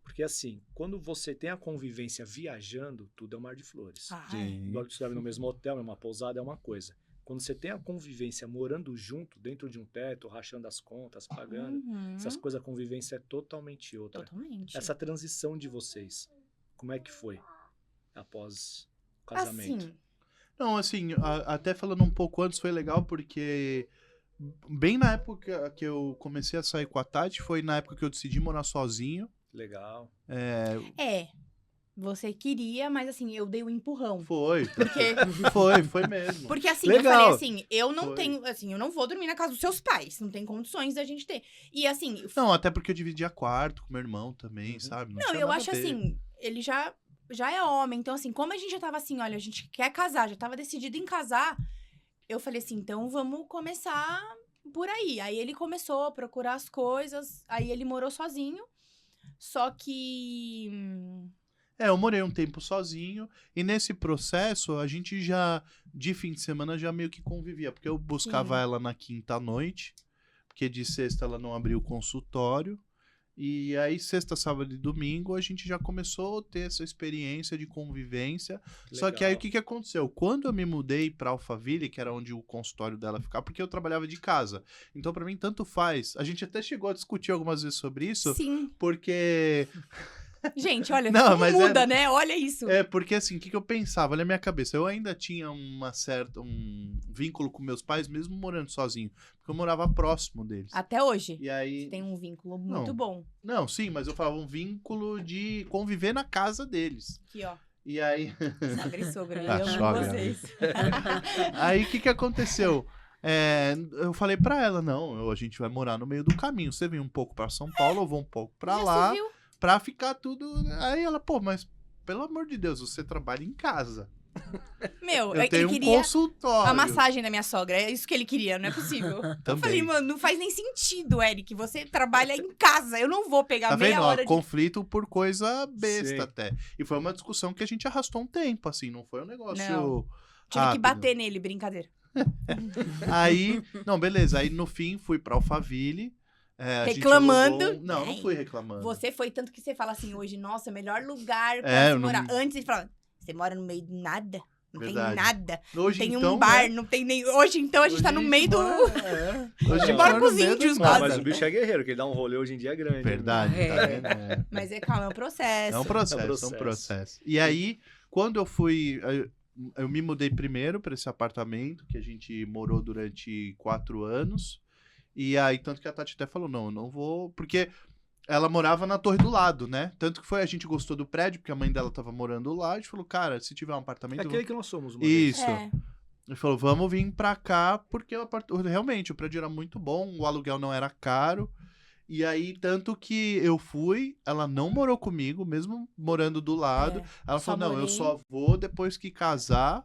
S1: porque assim, quando você tem a convivência viajando, tudo é um mar de flores. Igual que você dorme no mesmo hotel, numa pousada, é uma coisa. Quando você tem a convivência morando junto, dentro de um teto, rachando as contas, pagando, essas coisas, a convivência é totalmente outra.
S4: Totalmente.
S1: Essa transição de vocês, como é que foi após o casamento?
S4: Assim...
S3: Não, assim, até falando um pouco antes, foi legal porque bem na época que eu comecei a sair com a Tati, foi na época que eu decidi morar sozinho.
S1: Legal.
S4: Você queria, mas assim, eu dei um empurrão.
S3: Foi.
S4: Porque...
S3: foi mesmo.
S4: Porque assim,
S1: legal.
S4: Eu falei assim, eu não tenho, assim, eu não vou dormir na casa dos seus pais. Não tem condições da gente ter. E assim...
S3: Não, até porque eu dividia quarto com meu irmão também, sabe?
S4: Não, eu acho assim, ele já é homem. Então assim, como a gente já tava assim, olha, a gente quer casar, já tava decidido em casar. Eu falei assim, então vamos começar por aí. Aí ele começou a procurar as coisas. Aí ele morou sozinho. Só que...
S3: eu morei um tempo sozinho, e nesse processo, a gente já, de fim de semana, já meio que convivia, porque eu buscava ela na quinta-noite, porque de sexta ela não abriu o consultório, e aí sexta, sábado e domingo a gente já começou a ter essa experiência de convivência. Legal. Só que aí o que aconteceu? Quando eu me mudei pra Alphaville, que era onde o consultório dela ficava, porque eu trabalhava de casa, então pra mim tanto faz. A gente até chegou a discutir algumas vezes sobre isso.
S4: Sim.
S3: Porque...
S4: Gente, olha, não muda, né? Olha isso.
S3: Porque assim, o que eu pensava? Olha a minha cabeça. Eu ainda tinha um vínculo com meus pais, mesmo morando sozinho. Porque eu morava próximo deles.
S4: Até hoje.
S3: E aí...
S4: Você tem um vínculo muito bom.
S3: Não, sim, mas eu falava um vínculo de conviver na casa deles.
S4: Aqui, ó.
S3: E aí...
S4: Sogra e sogra,
S3: eu
S4: amo vocês.
S3: Aí, o que aconteceu? Eu falei pra ela, não, a gente vai morar no meio do caminho. Você vem um pouco pra São Paulo, eu vou um pouco pra lá.
S4: Viu?
S3: Pra ficar tudo... Aí ela, mas pelo amor de Deus, você trabalha em casa.
S4: Meu,
S3: eu tenho um consultório.
S4: A massagem da minha sogra, é isso que ele queria, não é possível. Eu falei, mano, não faz nem sentido, Eric, você trabalha em casa, eu não vou pegar meia hora de...
S3: conflito por coisa besta até. E foi uma discussão que a gente arrastou um tempo, assim, não foi um negócio
S4: Tive
S3: rápido.
S4: que bater nele, brincadeira.
S3: Aí, não, beleza, aí no fim fui pra Alphaville.
S4: Reclamando.
S3: Não fui reclamando.
S4: Você foi, tanto que você fala assim hoje, nossa, melhor lugar pra se morar.
S3: Não...
S4: Antes ele falava, você mora no meio de nada? Não
S3: Verdade.
S4: tem nada.
S3: Hoje,
S4: não tem
S3: então,
S4: um bar, não tem nem... Hoje, então, a gente tá no meio do...
S3: Hoje
S4: bora com os índios,
S1: quase. Mas o bicho é guerreiro, que ele dá um rolê hoje em dia grande.
S3: Verdade. Tá
S4: Mas calma, é um processo.
S3: É um processo. E aí, quando eu fui... Eu me mudei primeiro pra esse apartamento, que a gente morou durante 4 anos. E aí, tanto que a Tati até falou, não, eu não vou... Porque ela morava na torre do lado, né? Tanto que a gente gostou do prédio, porque a mãe dela tava morando lá. A gente falou, cara, se tiver um apartamento...
S1: É aquele que nós somos.
S3: Isso. Ele falou, vamos vir pra cá, porque realmente o prédio era muito bom, o aluguel não era caro. E aí, tanto que eu fui, ela não morou comigo, mesmo morando do lado. Ela falou, não, eu só vou depois que casar...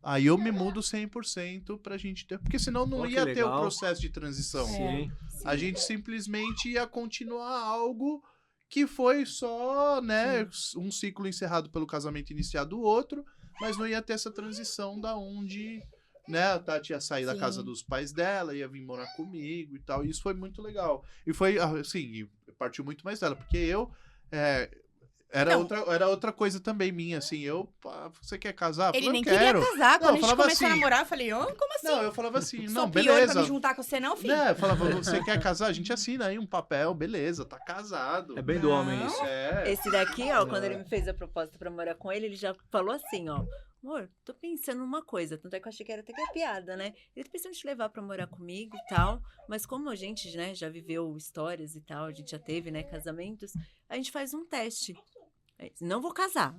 S3: Aí eu me mudo 100% pra gente ter... Porque senão não ia ter o processo de transição.
S1: Sim.
S3: A gente simplesmente ia continuar algo que foi só, né, um ciclo encerrado pelo casamento iniciado do outro, mas não ia ter essa transição da onde, né, a Tati ia sair da casa dos pais dela, ia vir morar comigo e tal, e isso foi muito legal. E foi, assim, partiu muito mais dela, porque eu... Era outra coisa também minha, assim, você quer casar?
S4: Ele
S3: Eu
S4: nem
S3: quero.
S4: queria casar. Quando a gente
S3: falava
S4: começou a
S3: assim,
S4: namorar, eu falei, como assim?
S3: Não, eu falava assim,
S4: Sou
S3: não,
S4: pior
S3: beleza.
S4: pra me juntar com você, não, filho?
S3: Né, eu falava, você quer casar? A gente assina aí um papel, beleza, tá casado.
S1: É bem do homem isso.
S2: Esse daqui, ó, quando ele me fez a proposta pra morar com ele já falou assim, ó. Amor, tô pensando numa coisa. Tanto é que eu achei que era até que é piada, né? Ele tá pensando em te levar pra morar comigo e tal. Mas como a gente, né, já viveu histórias e tal, a gente já teve, né, casamentos, a gente faz um teste. Não vou casar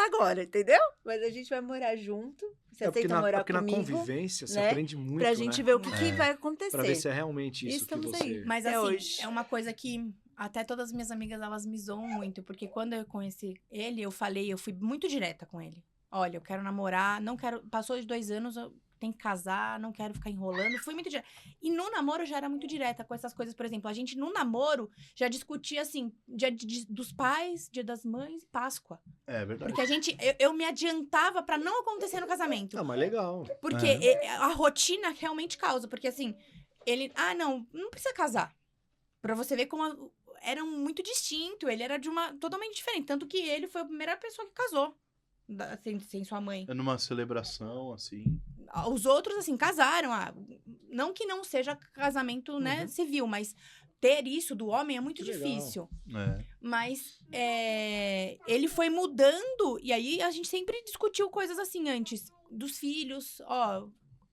S2: agora, entendeu? Mas a gente vai morar junto. Você aceita morar
S1: porque
S2: comigo?
S1: na convivência você
S2: né?
S1: aprende muito,
S2: Pra gente
S1: né?
S2: ver o que vai acontecer.
S1: Pra ver se é realmente isso que
S2: Estamos
S1: você...
S2: aí.
S4: Mas
S2: É
S4: assim,
S2: hoje.
S4: é uma coisa que até todas as minhas amigas, elas me zoam muito. Porque quando eu conheci ele, eu fui muito direta com ele. Olha, eu quero namorar, não quero... Passou de 2 anos, eu tenho que casar, não quero ficar enrolando. Fui muito direta. E no namoro eu já era muito direta com essas coisas. Por exemplo, a gente no namoro já discutia, assim, dia dos pais, dia das mães e Páscoa.
S3: É verdade.
S4: Porque a gente... Eu me adiantava pra não acontecer no casamento.
S1: Ah, mas legal.
S4: Porque a rotina realmente causa. Porque assim, ele... não precisa casar. Pra você ver como era muito distinto. Ele era de uma... totalmente diferente. Tanto que ele foi a primeira pessoa que casou. Sem sua mãe.
S3: É numa celebração, assim.
S4: Os outros, assim, casaram. Não que não seja casamento, né, civil. Mas ter isso do homem é muito
S1: Que legal.
S4: difícil.
S3: É.
S4: Mas ele foi mudando. E aí, a gente sempre discutiu coisas assim antes. Dos filhos,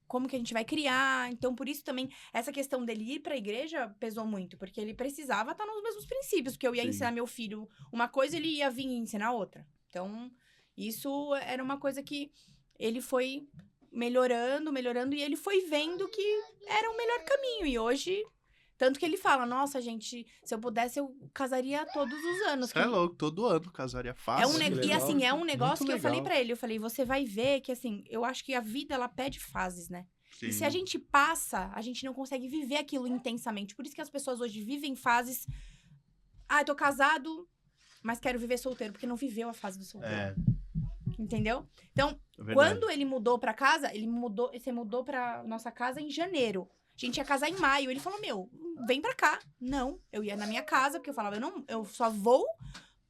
S4: como que a gente vai criar. Então, por isso também, essa questão dele ir pra igreja pesou muito. Porque ele precisava estar nos mesmos princípios. Porque eu ia ensinar meu filho uma coisa, ele ia vir ensinar outra. Então, isso era uma coisa que ele foi melhorando. E ele foi vendo que era o melhor caminho. E hoje... Tanto que ele fala, nossa, gente, se eu pudesse, eu casaria todos os anos.
S3: Você é louco, todo ano casaria fácil.
S4: E assim, é um negócio
S1: Muito
S4: que eu falei
S1: legal.
S4: pra ele. Eu falei, você vai ver que, assim, eu acho que a vida, ela pede fases, né?
S3: Sim.
S4: E se a gente passa, a gente não consegue viver aquilo intensamente. Por isso que as pessoas hoje vivem fases... eu tô casado, mas quero viver solteiro. Porque não viveu a fase do solteiro.
S3: É,
S4: Entendeu? Então,
S3: verdade.
S4: quando ele mudou pra casa, você mudou pra nossa casa em janeiro. A gente ia casar em maio. Ele falou, vem pra cá. Não, eu ia na minha casa, porque eu falava, eu só vou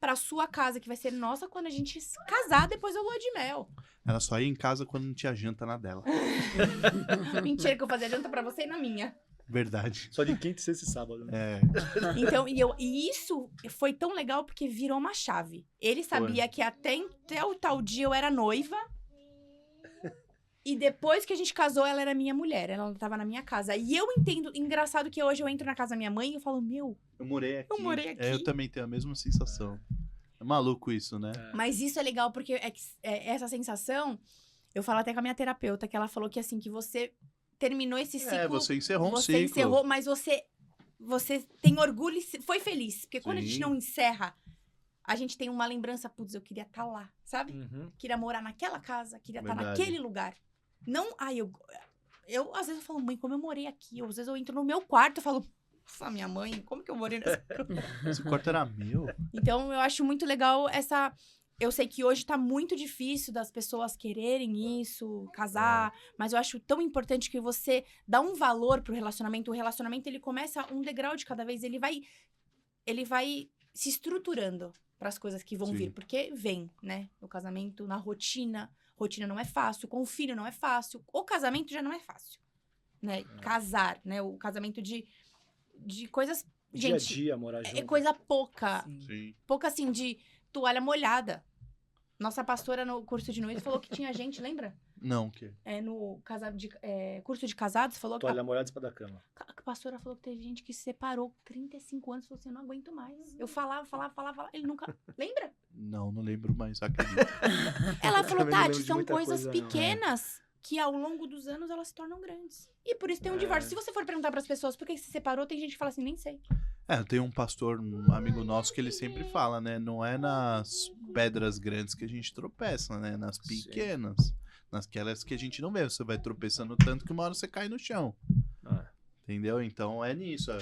S4: pra sua casa, que vai ser nossa, quando a gente se casar, depois eu lua de mel.
S3: Ela só ia em casa quando não tinha janta na dela.
S4: Mentira, que eu fazia janta pra você e na minha.
S3: Verdade.
S1: Só de quinta, sexta e sábado. Né?
S3: É.
S4: Então, e isso foi tão legal, porque virou uma chave. Ele sabia que até o tal dia eu era noiva. E depois que a gente casou, ela era minha mulher. Ela tava na minha casa. E eu entendo... Engraçado que hoje eu entro na casa da minha mãe e eu falo,
S3: Eu morei aqui.
S4: Eu morei aqui.
S3: Eu também tenho a mesma sensação. É maluco isso, né?
S4: Mas isso é legal, porque essa sensação... Eu falo até com a minha terapeuta, que ela falou que assim, que você terminou esse ciclo...
S3: Você encerrou um
S4: Você
S3: ciclo.
S4: encerrou, mas você tem orgulho e foi feliz. Porque quando a gente
S3: Sim.
S4: não encerra, a gente tem uma lembrança, putz, eu queria estar lá, sabe? Queria morar naquela casa, queria estar
S3: Verdade.
S4: naquele lugar. Não, eu às vezes eu falo, mãe, como eu morei aqui? Ou às vezes eu entro no meu quarto e falo, nossa, minha mãe, como que eu morei nessa...
S3: Esse quarto era meu.
S4: Então, eu acho muito legal essa... Eu sei que hoje tá muito difícil das pessoas quererem isso, casar, mas eu acho tão importante que você dá um valor pro relacionamento. O relacionamento, ele começa um degrau de cada vez, ele vai se estruturando para as coisas que vão
S3: Sim.
S4: vir, porque vem, né? O casamento, na rotina não é fácil, com o filho não é fácil, o casamento já não é fácil, né? Casar, né? O casamento de coisas,
S1: Dia a
S4: gente,
S1: dia, morar junto.
S4: é coisa pouca.
S3: Sim.
S4: Pouca, assim, de toalha molhada. Nossa pastora no curso de noivos falou que tinha gente, lembra?
S3: Não, o quê?
S4: No curso de casados, falou que
S1: Toalha molhada para da cama.
S4: a pastora falou que teve gente que se separou 35 anos e falou assim, eu não aguento mais. Eu falava. Ele nunca... Lembra?
S3: Não lembro mais, acredito.
S4: Ela falou,
S1: também não lembro
S4: Tati,
S1: de
S4: são
S1: muita
S4: coisas
S1: coisa, não.
S4: pequenas que ao longo dos anos elas se tornam grandes. E por isso tem um divórcio. Se você for perguntar pras pessoas por que se separou, tem gente que fala assim, nem sei.
S3: Tem um pastor, um amigo nosso, que ele sempre fala, né? Não é nas pedras grandes que a gente tropeça, né? Nas pequenas. Nasquelas que a gente não vê. Você vai tropeçando tanto que uma hora você cai no chão. Entendeu? Então é nisso.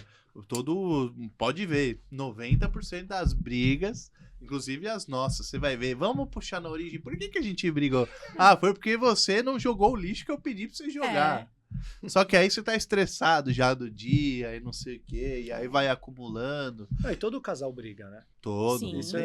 S3: Pode ver, 90% das brigas, inclusive as nossas, você vai ver, vamos puxar na origem. Por que a gente brigou? Ah, foi porque você não jogou o lixo que eu pedi pra você jogar. Só que aí você tá estressado já do dia e não sei o quê, e aí vai acumulando.
S1: E todo casal briga, né?
S3: Todo.
S4: Sim.
S1: Isso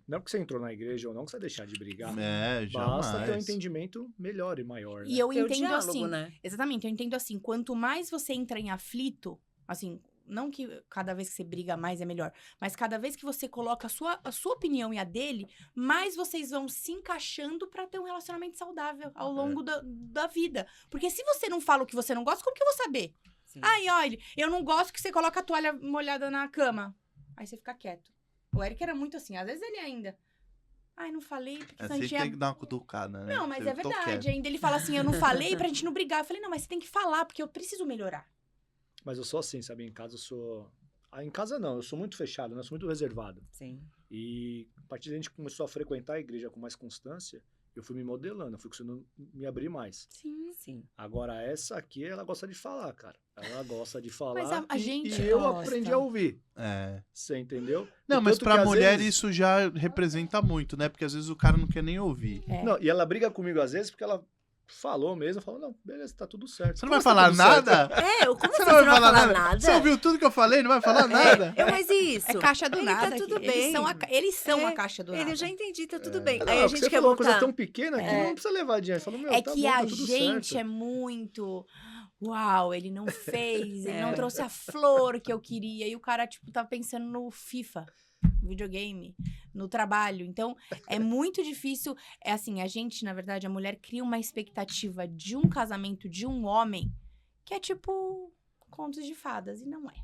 S1: não é porque você entrou na igreja ou não que você vai deixar de brigar.
S3: Jamais.
S1: Basta ter um entendimento melhor e maior, né?
S4: E eu
S2: Ter o
S4: entendo
S2: diálogo,
S4: assim,
S2: né?
S4: exatamente, eu entendo assim, quanto mais você entra em aflito, assim, não que cada vez que você briga mais é melhor, mas cada vez que você coloca a sua opinião e a dele, mais vocês vão se encaixando pra ter um relacionamento saudável ao longo da vida. Porque se você não fala o que você não gosta, como que eu vou saber?
S2: Sim.
S4: Ai, olha, eu não gosto que você coloca a toalha molhada na cama. Aí você fica quieto. O Eric era muito assim, às vezes ele ainda... Ai, não falei, porque senão a
S3: Você
S4: gente
S3: tem que dar uma cutucada, né?
S4: Não, mas
S3: Eu
S4: é
S3: tô
S4: verdade.
S3: quieto.
S4: Ainda ele fala assim, eu não falei pra gente não brigar. Eu falei, não, mas você tem que falar, porque eu preciso melhorar.
S1: Mas eu sou assim, sabe? Em casa eu sou... em casa não, eu sou muito fechado, né? Eu sou muito reservado.
S2: Sim.
S1: E a partir da gente começou a frequentar a igreja com mais constância, eu fui me modelando, eu fui conseguindo me abrir mais.
S4: Sim.
S2: Sim.
S1: Agora, essa aqui, ela gosta de falar, cara. Ela gosta de falar
S4: Mas a gente
S1: e eu
S4: gosta.
S1: aprendi a ouvir.
S3: É.
S1: Você entendeu?
S3: Não,
S1: E
S3: mas
S1: tanto
S3: pra
S1: que, às
S3: mulher
S1: vezes-
S3: isso já representa muito, né? Porque às vezes o cara não quer nem ouvir.
S4: É.
S1: Não, e ela briga comigo às vezes porque ela falou mesmo, falou, não, beleza, tá tudo certo.
S3: Você não vai
S1: Como
S3: falar
S1: tá tudo certo?
S3: nada?
S2: Como
S3: Você
S2: assim
S3: não vai
S2: você
S3: falar nada? Você ouviu tudo que eu falei? Não vai falar nada?
S2: Mas e isso?
S4: É caixa do
S2: Ele
S4: nada.
S2: tá tudo
S4: aqui.
S2: bem.
S4: Eles são
S2: É,
S4: a caixa do nada.
S2: Eu já entendi, tá tudo bem.
S1: Não,
S2: Aí a
S1: porque
S2: gente
S1: você
S2: quer
S1: falou uma
S2: voltar.
S1: coisa tão pequena que não precisa levar adiante. Falou, meu,
S4: É
S1: tá
S4: que
S1: bom,
S4: a
S1: tá tudo
S4: gente
S1: certo.
S4: é muito... Uau, ele não fez, ele não trouxe a flor que eu queria. E o cara, tipo, tá pensando no FIFA, videogame, no trabalho. Então, é muito difícil. É assim, a gente, na verdade, a mulher cria uma expectativa de um casamento de um homem que é tipo contos de fadas. E não é.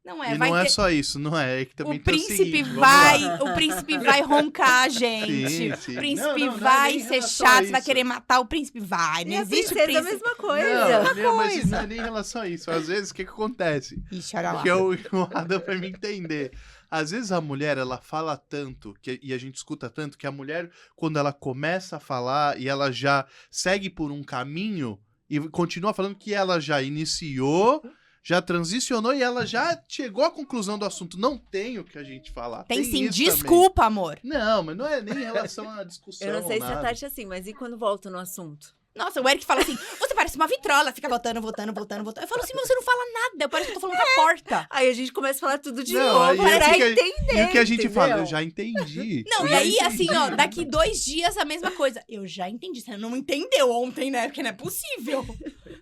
S4: Não é.
S3: E
S4: Vai
S3: não é
S4: ter...
S3: só isso, não é? É que também
S4: O
S3: tem
S4: príncipe
S3: seguinte, vamos
S4: vai,
S3: lá.
S4: o príncipe vai roncar a gente.
S3: Sim, sim.
S4: O príncipe
S3: Não é
S4: vai
S3: nem em
S4: ser
S3: relação a
S4: chato, vai
S3: isso.
S4: querer matar o príncipe, vai. Não
S2: E a
S4: existe
S2: princesa, a
S4: príncipe.
S2: mesma coisa.
S3: Não, mas isso não é nem em relação a isso. Às vezes, o que acontece?
S4: Ixi, olha lá.
S3: Que o Adam pra me entender. Às vezes a mulher, ela fala tanto, e a gente escuta tanto, que a mulher, quando ela começa a falar e ela já segue por um caminho e continua falando que ela já iniciou, já transicionou e ela já chegou à conclusão do assunto. Não tem o que a gente falar.
S4: Tem sim,
S3: isso também.
S4: desculpa, amor.
S3: Não, mas não é nem em relação à discussão.
S2: Eu não sei se a
S3: nada.
S2: Tati é assim, mas e quando volta no assunto?
S4: Nossa, o Eric fala assim, você parece uma vitrola, fica voltando. Eu falo assim, mas você não fala nada, eu pareço que eu tô falando com a porta.
S2: Aí a gente começa a falar tudo de
S3: Não, aí
S2: novo,
S3: é
S2: pra
S3: porque-
S2: entender,
S3: E o que a gente
S2: entendeu?
S3: fala? Eu já entendi.
S4: Não,
S3: Eu
S4: e
S3: já
S4: aí,
S3: entendi.
S4: assim, ó, daqui 2 dias a mesma coisa. Eu já entendi, você não entendeu ontem, né? Porque não é possível.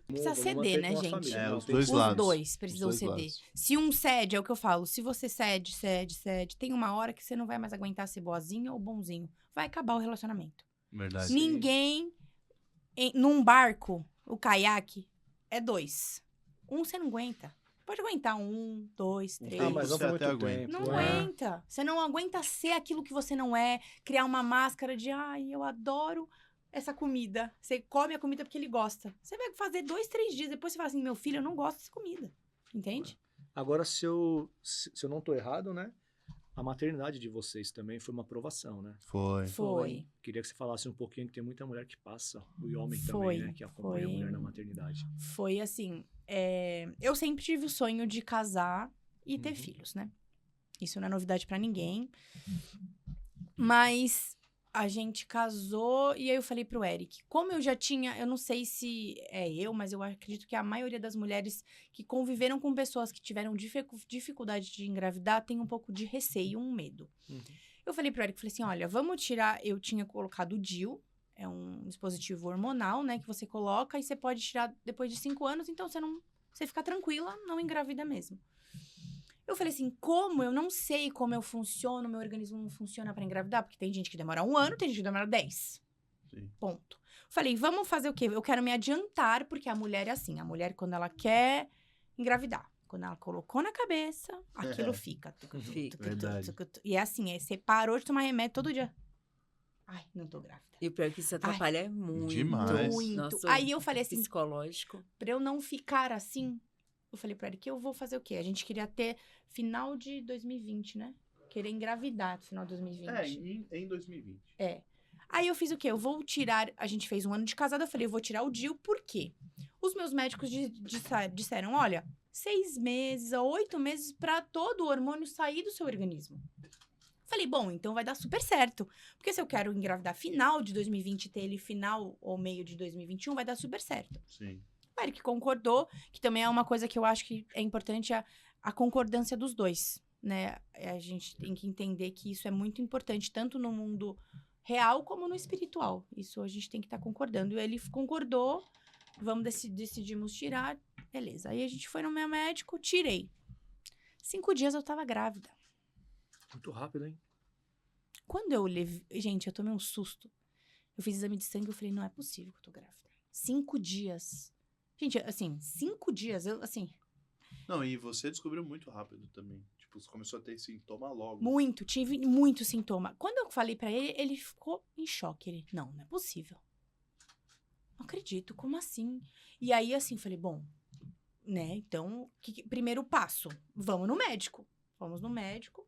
S4: Precisa
S1: Vamos
S4: ceder,
S1: manter
S4: né,
S1: com a
S4: gente?
S1: família,
S3: É,
S1: não
S3: os
S1: tem
S3: dois
S1: como.
S3: lados.
S4: Os dois precisam
S3: Os dois
S4: ceder.
S3: lados.
S4: Se um cede, é o que eu falo, se você cede, tem uma hora que você não vai mais aguentar ser boazinha ou bonzinho. Vai acabar o relacionamento.
S3: Verdade.
S4: Ninguém, num barco, o caiaque, é 2. Um você não aguenta. Pode aguentar 1, 2, 3.
S1: Ah, mas não
S3: Você
S1: por
S3: até
S1: muito
S3: aguenta.
S1: tempo.
S4: Não
S1: é.
S4: aguenta. Você não aguenta ser aquilo que você não é. Criar uma máscara de, ai, eu adoro essa comida. Você come a comida porque ele gosta. Você vai fazer 2, 3 dias. Depois você fala assim, meu filho, eu não gosto dessa comida. Entende?
S1: Agora, se eu não tô errado, né? A maternidade de vocês também foi uma aprovação, né?
S3: Foi.
S1: Queria que você falasse um pouquinho que tem muita mulher que passa, e homem
S4: Foi,
S1: também, né? Que acompanha a
S4: foi.
S1: mulher na maternidade.
S4: Foi assim, eu sempre tive o sonho de casar e ter
S1: Uhum.
S4: filhos, né? Isso não é novidade pra ninguém. Mas a gente casou e aí eu falei pro Eric, como eu já tinha, eu não sei se é eu, mas eu acredito que a maioria das mulheres que conviveram com pessoas que tiveram dificuldade de engravidar tem um pouco de receio, um medo.
S1: Uhum.
S4: Eu falei pro Eric, falei assim, olha, vamos tirar, eu tinha colocado o DIU, é um dispositivo hormonal, né, que você coloca e você pode tirar depois de 5 anos, então você fica tranquila, não engravida mesmo. Eu falei assim, como eu não sei como eu funciono, meu organismo não funciona pra engravidar, porque tem gente que demora 1 ano, tem gente que demora 10.
S3: Sim.
S4: Ponto. Falei, vamos fazer o quê? Eu quero me adiantar, porque a mulher é assim, a mulher quando ela quer engravidar, quando ela colocou na cabeça, aquilo fica.
S2: Fica.
S3: Verdade.
S4: E é assim, você parou de tomar remédio todo dia. Ai, não tô grávida.
S2: E o pior é que isso atrapalha é muito.
S3: Demais.
S4: Muito.
S2: Nosso
S4: Aí eu falei assim,
S2: psicológico.
S4: pra eu não ficar assim, eu falei pra ele que eu vou fazer o quê? A gente queria ter final de 2020, né? Querer engravidar no final de 2020.
S3: Em 2020.
S4: É. Aí eu fiz o quê? Eu vou tirar... A gente fez 1 ano de casada, eu falei, eu vou tirar o DIU, por quê? Os meus médicos disseram, olha, 6 meses a 8 meses pra todo o hormônio sair do seu organismo. Falei, bom, então vai dar super certo. Porque se eu quero engravidar final de 2020 e ter ele final ou meio de 2021, vai dar super certo.
S3: Sim.
S4: O Eric concordou, que também é uma coisa que eu acho que é importante, a concordância dos dois, né? A gente tem que entender que isso é muito importante, tanto no mundo real como no espiritual. Isso a gente tem que estar concordando. E ele concordou, decidimos tirar, beleza. Aí a gente foi no meu médico, tirei. 5 dias eu tava grávida.
S1: Muito rápido, hein?
S4: Quando eu levei... Gente, eu tomei um susto. Eu fiz exame de sangue, eu falei, não é possível que eu tô grávida. 5 dias. Gente, assim, 5 dias,
S3: Não, e você descobriu muito rápido também. Tipo, você começou a ter sintoma logo.
S4: tive muito sintoma. Quando eu falei pra ele, ele ficou em choque. Ele, não é possível. Não acredito, como assim? E aí, assim, falei, bom, né, então, primeiro passo, vamos no médico. Fomos no médico.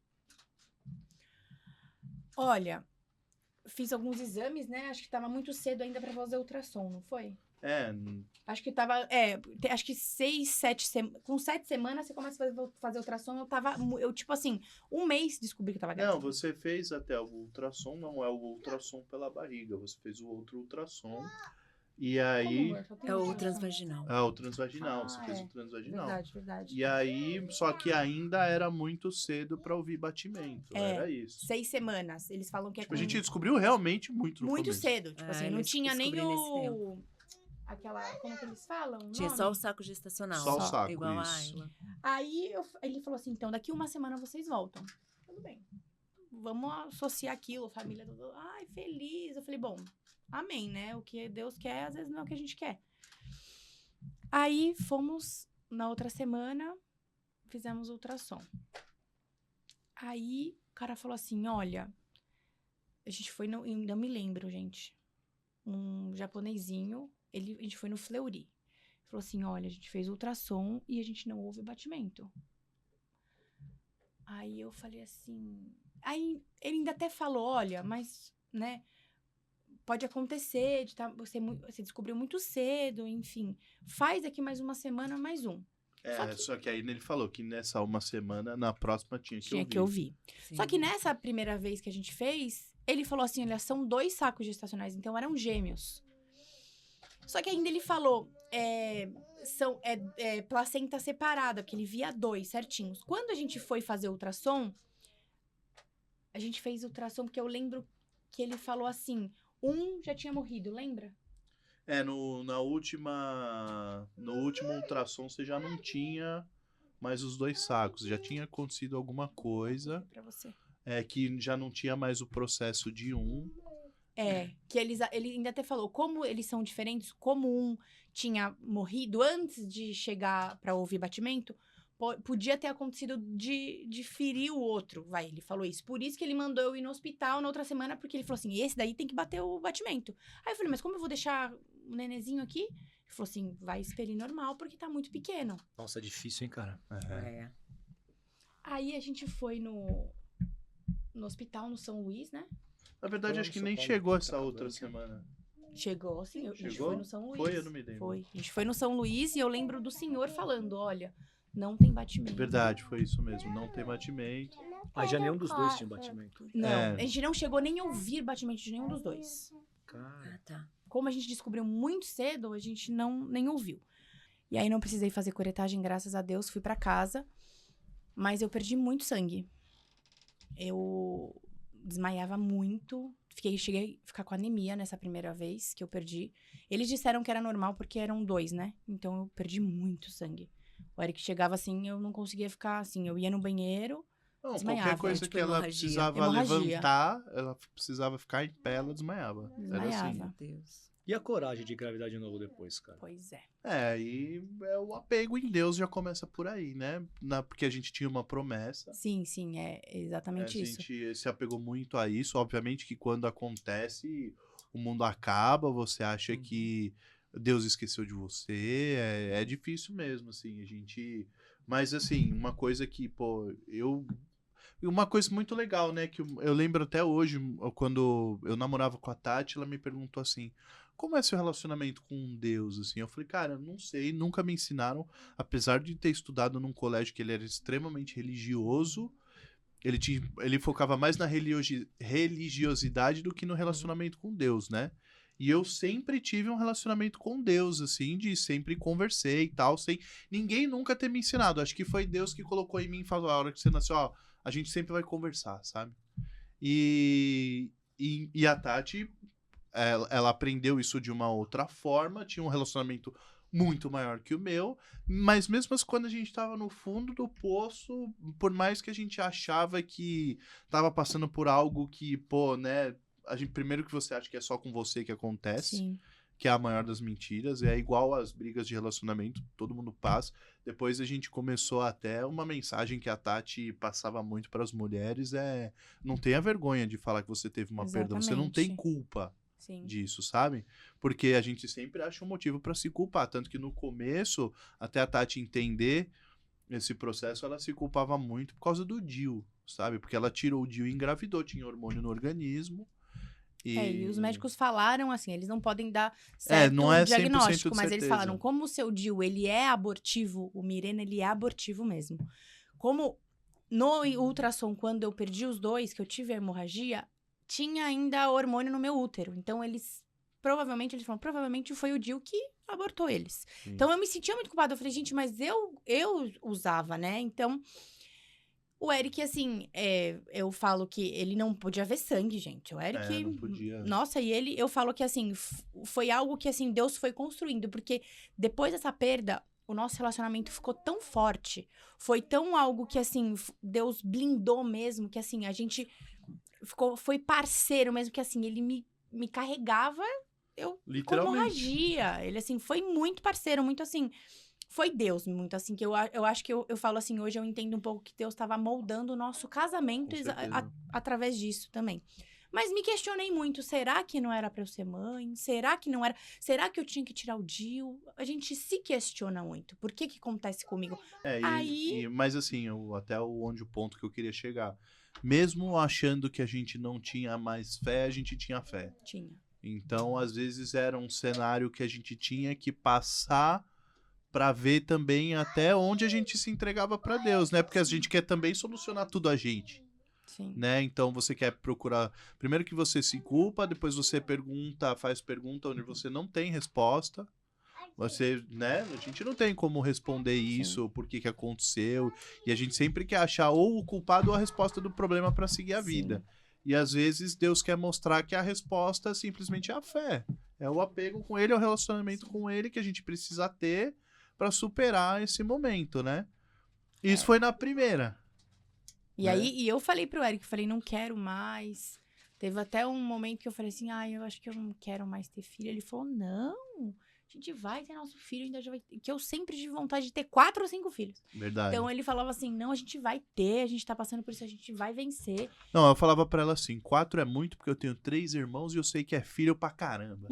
S4: Olha, fiz alguns exames, né, acho que tava muito cedo ainda pra fazer ultrassom, não foi? Acho que tava, acho que 6, 7 semanas, com 7 semanas você começa a fazer ultrassom, eu tipo assim, 1 mês descobri que tava grávida.
S3: Não, você fez até o ultrassom, não é o ultrassom pela barriga, você fez o outro ultrassom, e aí...
S2: É o transvaginal.
S3: É o transvaginal, você fez o transvaginal.
S4: Verdade.
S3: E aí, só que ainda era muito cedo pra ouvir batimento, era isso.
S4: 6 semanas, eles falam que é
S3: Tipo, a gente descobriu realmente muito no
S4: muito
S3: começo.
S4: cedo, tipo assim, não
S2: eles
S4: tinha nem
S2: descobriram nesse tempo.
S4: aquela, como que eles falam? o
S2: Tinha
S4: nome?
S2: só o saco gestacional.
S3: Só o saco,
S2: igual
S3: isso.
S2: a Ayla.
S4: Aí ele falou assim, então daqui 1 semana vocês voltam. Tudo bem. Vamos associar aquilo, família do... Ai, feliz. Eu falei, bom, amém, né? O que Deus quer, às vezes não é o que a gente quer. Aí fomos na outra semana, fizemos ultrassom. Aí o cara falou assim, olha, a gente foi, ainda me lembro, gente, um japonesinho, a gente foi no Fleury. Falou assim, olha, a gente fez ultrassom e a gente não ouve batimento. Aí eu falei assim... Aí ele ainda até falou, olha, mas, né, pode acontecer, você descobriu muito cedo, enfim. Faz aqui mais 1 semana, mais um.
S3: Só que aí ele falou que nessa 1 semana, na próxima tinha que ouvir.
S4: Tinha que ouvir.
S2: Sim.
S4: Só que nessa primeira vez que a gente fez, ele falou assim, olha, são 2 sacos gestacionais, então eram gêmeos. Só que ainda ele falou, são placenta separada, porque ele via 2 certinhos. Quando a gente foi fazer ultrassom, a gente fez ultrassom porque eu lembro que ele falou assim, um já tinha morrido, lembra?
S3: No último ultrassom você já não tinha mais os 2 sacos, já tinha acontecido alguma coisa,
S4: Pra você.
S3: que já não tinha mais o processo de um.
S4: Que ele ainda até falou, como eles são diferentes, como um tinha morrido antes de chegar pra ouvir batimento, podia ter acontecido de ferir o outro, ele falou isso. Por isso que ele mandou eu ir no hospital na outra semana, porque ele falou assim, esse daí tem que bater o batimento. Aí eu falei, mas como eu vou deixar o nenezinho aqui? Ele falou assim, vai expelir normal, porque tá muito pequeno.
S1: Nossa, é difícil, hein, cara?
S2: É.
S4: Aí a gente foi no hospital, no São Luís, né?
S3: Na verdade,
S1: Foi
S3: acho
S1: no
S3: que
S1: São
S3: nem
S1: Paulo,
S3: chegou essa
S1: Catavento.
S3: outra semana.
S4: Chegou, sim. A gente
S3: Chegou?
S4: foi no São Luís.
S3: Foi? Eu não me lembro.
S4: Foi. A gente foi no São Luís e eu lembro do senhor falando, olha, não tem batimento.
S3: Verdade, foi isso mesmo. Não tem batimento.
S1: Aí já nenhum dos dois tinha batimento.
S4: Não,
S3: É.
S4: a gente não chegou nem a ouvir batimento de nenhum dos dois.
S1: Cara,
S2: Ah, tá.
S4: Como a gente descobriu muito cedo, a gente nem ouviu. E aí não precisei fazer curetagem, graças a Deus, fui pra casa. Mas eu perdi muito sangue. Eu desmaiava muito. Cheguei a ficar com anemia nessa primeira vez que eu perdi. Eles disseram que era normal porque eram 2, né? Então eu perdi muito sangue. O Eric chegava assim, eu não conseguia ficar assim. Eu ia no banheiro,
S3: Não,
S4: Desmaiava,
S3: qualquer coisa
S2: tipo
S3: que ela
S2: hemorragia.
S3: precisava
S4: Hemorragia.
S3: levantar, ela precisava ficar em pé, ela desmaiava. Era
S4: Desmaiava.
S3: assim.
S2: Meu Deus.
S1: e a coragem de engravidar de novo depois, cara?
S4: Pois é.
S3: E o apego em Deus já começa por aí, né? Porque a gente tinha uma promessa.
S4: Sim, é exatamente
S3: A
S4: isso.
S3: gente se apegou muito a isso. Obviamente que quando acontece, o mundo acaba, você acha que Deus esqueceu de você. É difícil mesmo, assim, a gente... Mas, assim, uma coisa que, E uma coisa muito legal, né? Que eu lembro até hoje, quando eu namorava com a Tati, ela me perguntou assim: como é seu relacionamento com Deus? Assim, eu falei, cara, eu não sei, nunca me ensinaram. Apesar de ter estudado num colégio que ele era extremamente religioso, ele focava mais na religiosidade do que no relacionamento com Deus, né? E eu sempre tive um relacionamento com Deus, assim, de sempre conversei e tal, sem ninguém nunca ter me ensinado. Acho que foi Deus que colocou em mim e falou: a hora que você nasceu, ó, a gente sempre vai conversar, sabe? E a Tati, ela aprendeu isso de uma outra forma, tinha um relacionamento muito maior que o meu, mas mesmo assim, quando a gente tava no fundo do poço, por mais que a gente achava que tava passando por algo que, pô, né, primeiro que você acha que é só com você que acontece,
S4: Sim.
S3: que é a maior das mentiras, é igual às brigas de relacionamento, todo mundo passa. Depois a gente começou até uma mensagem que a Tati passava muito para as mulheres, não tenha vergonha de falar que você teve uma perda, você não tem
S4: Exatamente.
S3: culpa
S4: Sim.
S3: disso, sabe? Porque a gente sempre acha um motivo para se culpar, tanto que no começo, até a Tati entender esse processo, ela se culpava muito por causa do DIU, sabe? Porque ela tirou o DIU e engravidou, tinha hormônio no organismo.
S4: E os médicos falaram assim, eles não podem dar certo
S3: não é 100%
S4: diagnóstico,
S3: de
S4: mas eles
S3: certeza.
S4: falaram, como o seu DIU, ele é abortivo, o Mirena, ele é abortivo mesmo. Como no ultrassom, quando eu perdi os dois, que eu tive a hemorragia, tinha ainda hormônio no meu útero. Então, eles falaram, provavelmente foi o DIU que abortou eles.
S3: Sim.
S4: Então, eu me sentia muito culpada. Eu falei, gente, mas eu usava, né? Então, o Eric, assim, eu falo que ele não podia ver sangue, gente. O Eric,
S3: não podia.
S4: Nossa, e eu falo que, assim, foi algo que, assim, Deus foi construindo. Porque depois dessa perda, o nosso relacionamento ficou tão forte. Foi tão algo que, assim, Deus blindou mesmo. Que, assim, a gente foi parceiro mesmo. Que, assim, ele me carregava, eu com
S3: Literalmente.
S4: hemorragia. Ele, assim, foi muito parceiro, muito, assim... Foi Deus, muito assim, que eu acho que eu falo assim, hoje eu entendo um pouco que Deus estava moldando o nosso casamento
S3: Com certeza.
S4: através disso também. Mas me questionei muito, será que não era pra eu ser mãe? Será que não era? Será que eu tinha que tirar o DIU? A gente se questiona muito. Por que que acontece comigo?
S3: Mas assim, até onde o ponto que eu queria chegar. Mesmo achando que a gente não tinha mais fé, a gente tinha fé.
S4: Tinha.
S3: Então, às vezes, era um cenário que a gente tinha que passar para ver também até onde a gente se entregava para Deus, né? Porque a gente quer também solucionar tudo a gente,
S4: Sim.
S3: né? Então você quer procurar, primeiro que você se culpa, depois você faz pergunta onde você não tem resposta. Você, né? A gente não tem como responder isso, por que aconteceu, e a gente sempre quer achar ou o culpado ou a resposta do problema para seguir a vida. E às vezes Deus quer mostrar que a resposta simplesmente é a fé. É o apego com ele, é o relacionamento com ele que a gente precisa ter para superar esse momento, né? Isso foi na primeira.
S4: E
S3: né?
S4: aí, eu falei pro Eric, falei, não quero mais. Teve até um momento que eu falei assim, eu acho que eu não quero mais ter filho. Ele falou, não, a gente vai ter nosso filho, ainda já vai ter. Que eu sempre tive vontade de ter 4 ou 5 filhos.
S3: Verdade.
S4: Então ele falava assim, não, a gente vai ter, a gente tá passando por isso, a gente vai vencer.
S3: Não, eu falava pra ela assim, 4 é muito porque eu tenho 3 irmãos e eu sei que é filho pra caramba.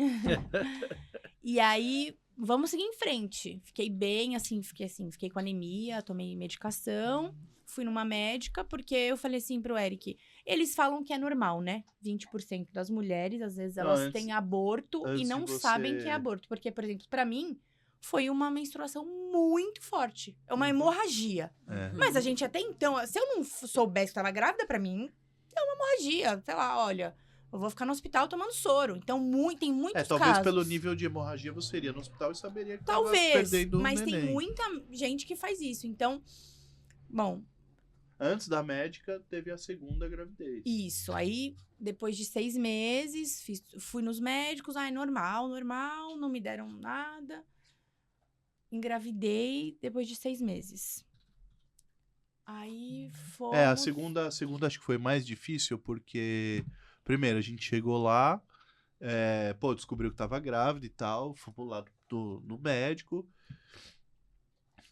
S4: E aí, vamos seguir em frente. Fiquei bem, fiquei com anemia, tomei medicação, fui numa médica, porque eu falei assim pro Eric, eles falam que é normal, né? 20% das mulheres, às vezes, elas têm aborto e não sabem que é aborto. Porque, por exemplo, pra mim, foi uma menstruação muito forte. É uma hemorragia. Mas a gente até então, se eu não soubesse que estava grávida, pra mim, é uma hemorragia. Sei lá, olha... Eu vou ficar no hospital tomando soro. Então, tem muitos casos.
S3: Talvez pelo nível de hemorragia você iria no hospital e saberia que tava perdendo
S4: mas
S3: um neném.
S4: tem muita gente que faz isso. Então, bom...
S3: Antes da médica, teve a segunda gravidez.
S4: Isso. Aí, depois de 6 meses, fui nos médicos. Normal, não me deram nada. Engravidei depois de 6 meses. Aí, fomos...
S3: A segunda acho que foi mais difícil, porque... Primeiro, a gente chegou lá, descobriu que tava grávida e tal, fomos lá no médico.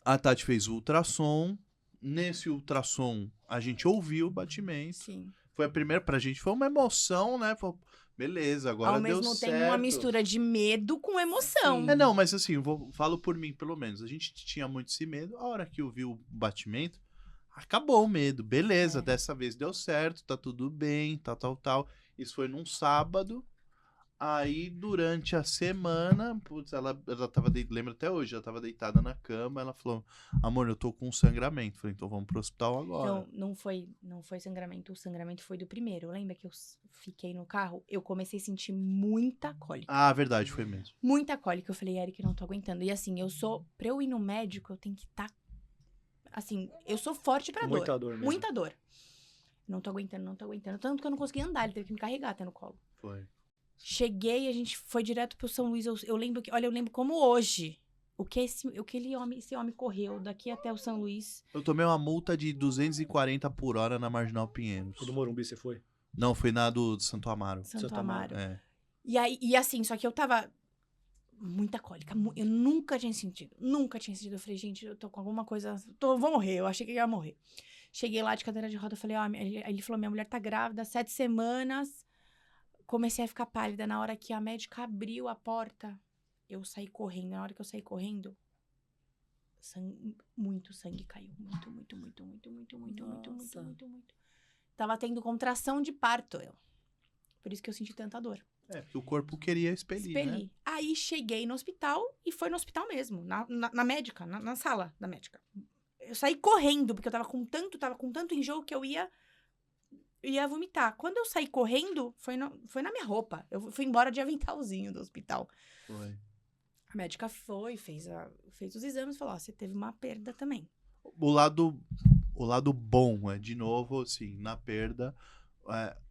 S3: A Tati fez o ultrassom. Nesse ultrassom, a gente ouviu o batimento.
S4: Sim.
S3: Foi a primeira, pra gente foi uma emoção, né? Beleza, agora deu certo.
S4: Ao mesmo tempo, uma mistura de medo com emoção.
S3: Não, mas assim, falo por mim, pelo menos. A gente tinha muito esse medo. A hora que eu vi o batimento, Acabou o medo, beleza, dessa vez deu certo, tá tudo bem, tal. Isso foi num sábado. Aí, durante a semana, putz, ela tava, lembra até hoje, ela tava deitada na cama, ela falou, amor, eu tô com sangramento. Falei, então vamos pro hospital agora.
S4: Então, não foi sangramento. O sangramento foi do primeiro. Lembra que eu fiquei no carro? Eu comecei a sentir muita cólica.
S3: Ah, verdade, foi mesmo.
S4: Muita cólica. Eu falei, Eric, eu não tô aguentando. E assim, pra eu ir no médico, eu tenho que estar... Assim, eu sou forte pra dor.
S1: Muita dor mesmo.
S4: Muita dor. Não tô aguentando. Tanto que eu não conseguia andar, ele teve que me carregar até no colo.
S3: Foi.
S4: Cheguei, a gente foi direto pro São Luís. Eu lembro eu lembro como hoje. Esse homem correu daqui até o São Luís.
S3: Eu tomei uma multa de 240 por hora na Marginal Pinheiros.
S1: O do Morumbi você foi?
S3: Não, foi na do Santo Amaro.
S4: Santo Amaro.
S3: É.
S4: E assim, só que eu tava muita cólica. Eu nunca tinha sentido. Eu falei, gente, eu tô com alguma coisa. Vou morrer. Eu achei que eu ia morrer. Cheguei lá de cadeira de roda, eu falei, ele falou, minha mulher tá grávida, 7 semanas. Comecei a ficar pálida. Na hora que a médica abriu a porta, eu saí correndo. Na hora que eu saí correndo, muito sangue caiu. Muito. Tava tendo contração de parto, eu. Por isso que eu senti tanta dor.
S3: É, porque o corpo queria expelir, né?
S4: Aí cheguei no hospital, e foi no hospital mesmo, na médica, na sala da médica. Eu saí correndo, porque eu tava com tanto enjoo que eu ia vomitar. Quando eu saí correndo, foi na minha roupa. Eu fui embora de aventalzinho do hospital.
S3: Foi.
S4: A médica fez os exames e falou, você teve uma perda também.
S3: O lado bom é, de novo, assim, na perda,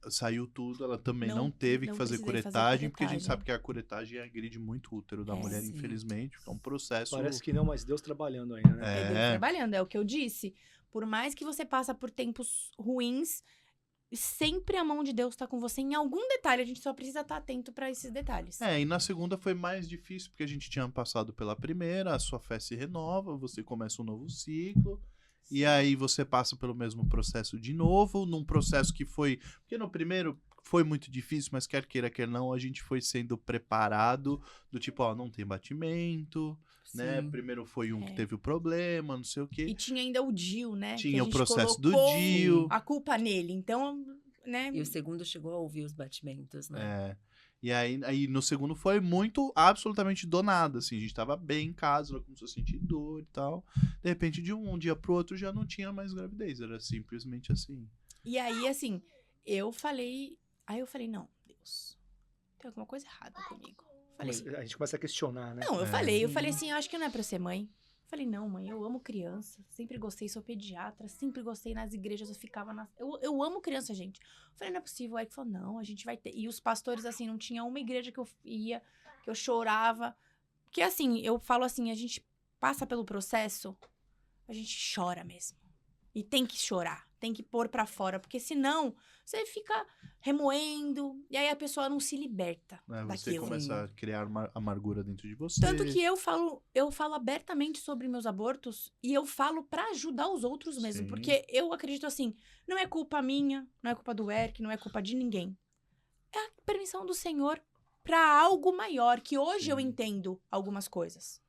S3: saiu tudo, ela também não teve que fazer curetagem, porque a gente sabe que a curetagem agride muito o útero da mulher,
S4: sim.
S3: infelizmente. É um processo...
S1: Parece que não, mas Deus trabalhando ainda, né?
S4: Deus trabalhando, é o que eu disse. Por mais que você passa por tempos ruins, sempre a mão de Deus tá com você em algum detalhe. A gente só precisa estar atento pra esses detalhes.
S3: E na segunda foi mais difícil, porque a gente tinha passado pela primeira, a sua fé se renova, você começa um novo ciclo, e aí você passa pelo mesmo processo de novo, num processo que foi... Porque no primeiro foi muito difícil, mas quer queira, quer não, a gente foi sendo preparado, do tipo, não tem batimento, né? Primeiro foi que teve o problema, não sei o quê.
S4: E tinha ainda o DIU, né?
S3: Tinha o processo do DIU.
S4: A culpa nele, então, né?
S2: E o segundo chegou a ouvir os batimentos, né?
S3: E aí no segundo foi absolutamente do nada, assim, a gente tava bem em casa, ela começou a sentir dor e tal. De repente, de um dia pro outro, já não tinha mais gravidez, era simplesmente assim.
S4: E aí, assim, eu falei, não, Deus, tem alguma coisa errada comigo.
S1: A gente começa a questionar, né?
S4: Não, eu falei assim, eu acho que não é pra eu ser mãe. Falei, não, mãe, eu amo criança. Sempre gostei, sou pediatra. Sempre gostei nas igrejas, eu ficava eu amo criança, gente. Falei, não é possível. Aí ele falou, não, a gente vai ter. E os pastores, assim, não tinha uma igreja que eu ia, que eu chorava. Porque, assim, eu falo assim, a gente passa pelo processo, a gente chora mesmo. E tem que chorar, tem que pôr pra fora. Porque senão, você fica remoendo, e aí a pessoa não se liberta
S3: Você
S4: daquilo.
S3: começa a criar uma amargura dentro de você.
S4: Tanto que eu falo abertamente sobre meus abortos, e eu falo pra ajudar os outros mesmo.
S3: Sim.
S4: Porque eu acredito assim, não é culpa minha, não é culpa do Eric, não é culpa de ninguém. É a permissão do Senhor pra algo maior, que hoje eu entendo algumas coisas.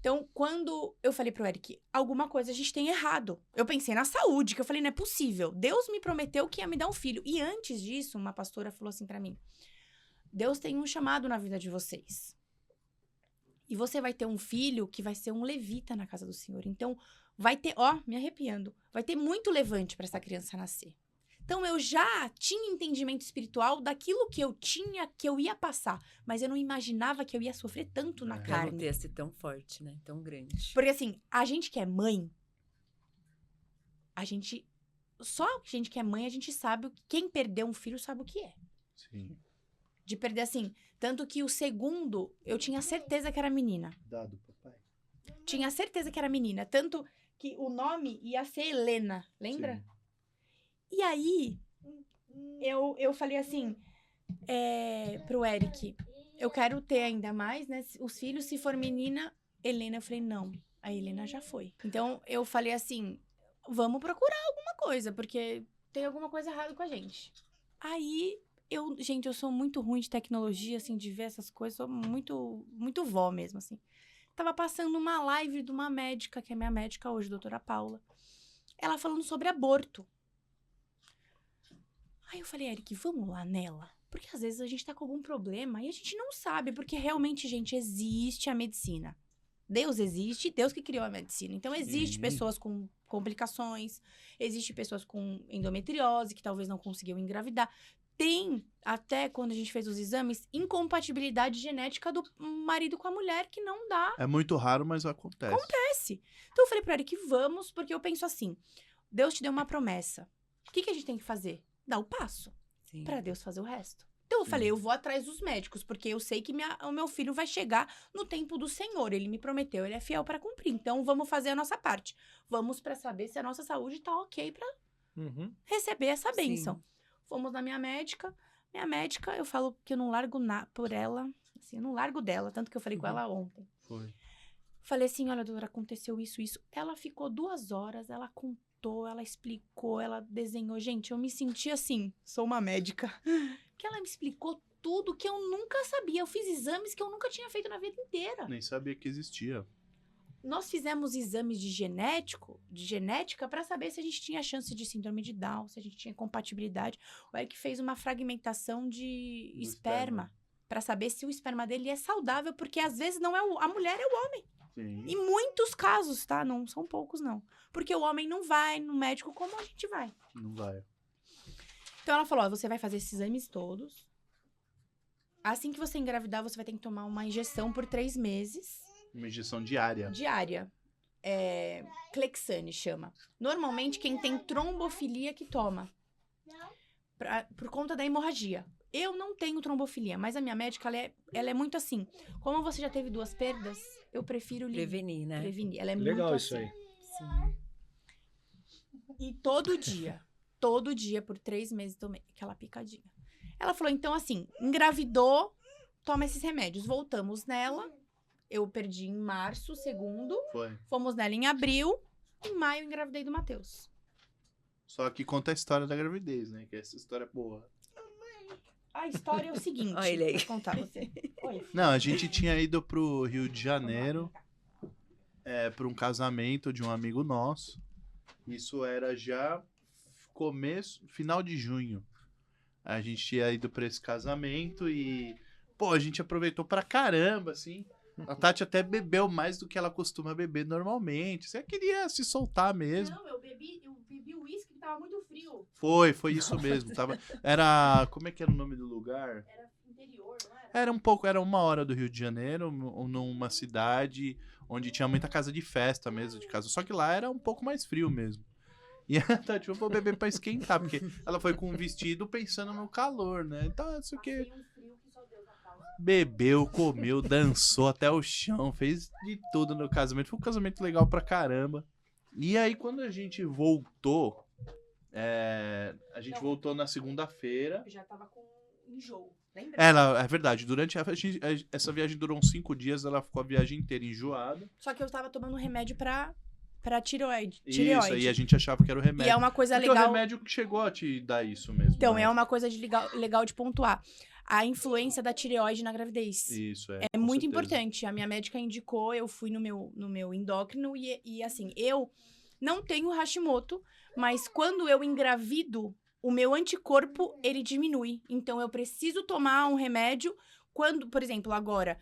S4: Então, quando eu falei pro Eric, alguma coisa a gente tem errado. Eu pensei na saúde, que eu falei, não é possível. Deus me prometeu que ia me dar um filho. E antes disso, uma pastora falou assim pra mim, Deus tem um chamado na vida de vocês. E você vai ter um filho que vai ser um levita na casa do Senhor. Então, vai ter, me arrepiando, vai ter muito levante pra essa criança nascer. Então, eu já tinha entendimento espiritual daquilo que eu tinha, que eu ia passar. Mas eu não imaginava que eu ia sofrer tanto na carne.
S2: Não ia ser tão forte, né? Tão grande.
S4: Porque, assim, a gente que é mãe, só a gente que é mãe, a gente sabe, quem perdeu um filho sabe o que é.
S3: Sim.
S4: De perder, assim, tanto que o segundo, eu tinha certeza que era menina.
S3: Dado, papai.
S4: Tinha certeza que era menina. Tanto que o nome ia ser Helena, lembra?
S3: Sim.
S4: E aí, eu falei assim, pro Eric, eu quero ter ainda mais, né? Os filhos, se for menina, Helena. Eu falei, não, a Helena já foi. Então, eu falei assim, vamos procurar alguma coisa, porque tem alguma coisa errada com a gente. Aí, gente, eu sou muito ruim de tecnologia, assim, de ver essas coisas, sou muito, muito vó mesmo, assim. Tava passando uma live de uma médica, que é minha médica hoje, doutora Paula. ela falando sobre aborto. Aí eu falei, Eric, vamos lá nela? Porque às vezes a gente tá com algum problema e a gente não sabe, porque realmente, gente, existe a medicina. Deus existe, Deus que criou a medicina. Então, existe pessoas com complicações, existe pessoas com endometriose, que talvez não conseguiam engravidar. Tem, até quando a gente fez os exames, incompatibilidade genética do marido com a mulher, que não dá.
S3: É muito raro, mas acontece.
S4: Acontece. Então, eu falei pro Eric, vamos, porque eu penso assim, Deus te deu uma promessa. O que a gente tem que fazer? Dar o passo.
S2: Sim.
S4: Pra Deus fazer o resto. Então eu falei, eu vou atrás dos médicos, porque eu sei que o meu filho vai chegar no tempo do Senhor. Ele me prometeu, ele é fiel para cumprir. Então vamos fazer a nossa parte. Vamos para saber se a nossa saúde tá ok pra receber essa bênção.
S2: Sim.
S4: Fomos na minha médica. Minha médica, eu falo que eu não largo por ela. Assim, eu não largo dela, tanto que eu falei com ela ontem.
S3: Foi.
S4: Falei assim, olha, doutora, aconteceu isso. Ela ficou 2 horas, ela contou, ela explicou, ela desenhou. Gente, eu me senti assim, sou uma médica, que ela me explicou tudo que eu nunca sabia. Eu fiz exames que eu nunca tinha feito na vida inteira.
S3: Nem sabia que existia.
S4: Nós fizemos exames de genética para saber se a gente tinha chance de síndrome de Down, se a gente tinha compatibilidade. O Eric fez uma fragmentação de esperma para saber se o esperma dele é saudável, porque às vezes não é a mulher, é o homem.
S3: Sim.
S4: Em muitos casos, tá? Não são poucos, não. Porque o homem não vai no médico como a gente vai.
S3: Não vai.
S4: Então, ela falou, ó, você vai fazer esses exames todos. Assim que você engravidar, você vai ter que tomar uma injeção por 3 meses.
S3: Uma injeção diária.
S4: Diária. Clexane chama. Normalmente, quem tem trombofilia que toma. Por conta da hemorragia. Eu não tenho trombofilia, mas a minha médica, ela é muito assim. Como você já teve 2 perdas, eu prefiro
S2: Prevenir, né?
S4: prevenir. Ela é
S1: Legal
S4: muito
S1: isso
S4: assim.
S1: aí.
S2: Sim.
S4: E todo dia, por 3 meses, tomei aquela picadinha. Ela falou, então assim, engravidou, toma esses remédios. Voltamos nela, eu perdi em março, segundo,
S3: Foi.
S4: fomos nela em abril, em maio engravidei do Matheus.
S3: Só que conta a história da gravidez, né? Que essa história é boa.
S4: A história é o seguinte,
S2: Olha ele aí.
S4: vou contar você. Oi.
S3: Não, a gente tinha ido pro Rio de Janeiro para um casamento de um amigo nosso. Isso era já final de junho. A gente tinha ido pra esse casamento e, pô, a gente aproveitou pra caramba, assim. A Tati até bebeu mais do que ela costuma beber normalmente. Você queria se soltar mesmo.
S4: Não, eu bebi uísque que tava muito frio.
S3: Foi isso mesmo. Era, como é que era o nome do lugar?
S4: Era interior, não era?
S3: Era 1 hora do Rio de Janeiro, numa cidade onde tinha muita casa de festa mesmo, de casa. Só que lá era um pouco mais frio mesmo. E a Tati, eu vou beber pra esquentar, porque ela foi com um vestido pensando no calor, né? Então, isso que
S4: Passei um frio que só Deus na causa.
S3: bebeu, comeu, dançou até o chão, fez de tudo no casamento. Foi um casamento legal pra caramba. E aí, quando a gente voltou, voltou na segunda-feira.
S4: Eu já tava com enjoo, lembra?
S3: É verdade, durante essa viagem durou uns 5 dias, ela ficou a viagem inteira enjoada.
S4: Só que eu tava tomando remédio pra tireoide.
S3: Isso, aí a gente achava que era o remédio.
S4: E é uma coisa
S3: Porque
S4: legal.
S3: o remédio que chegou a te dar isso mesmo.
S4: Então,
S3: né?
S4: é uma coisa legal de pontuar. A influência da tireoide na gravidez.
S3: Isso,
S4: É
S3: com
S4: muito
S3: certeza.
S4: importante. A minha médica indicou, eu fui no meu endócrino e assim, eu não tenho Hashimoto, mas quando eu engravido, o meu anticorpo, ele diminui. Então, eu preciso tomar um remédio quando, por exemplo, agora,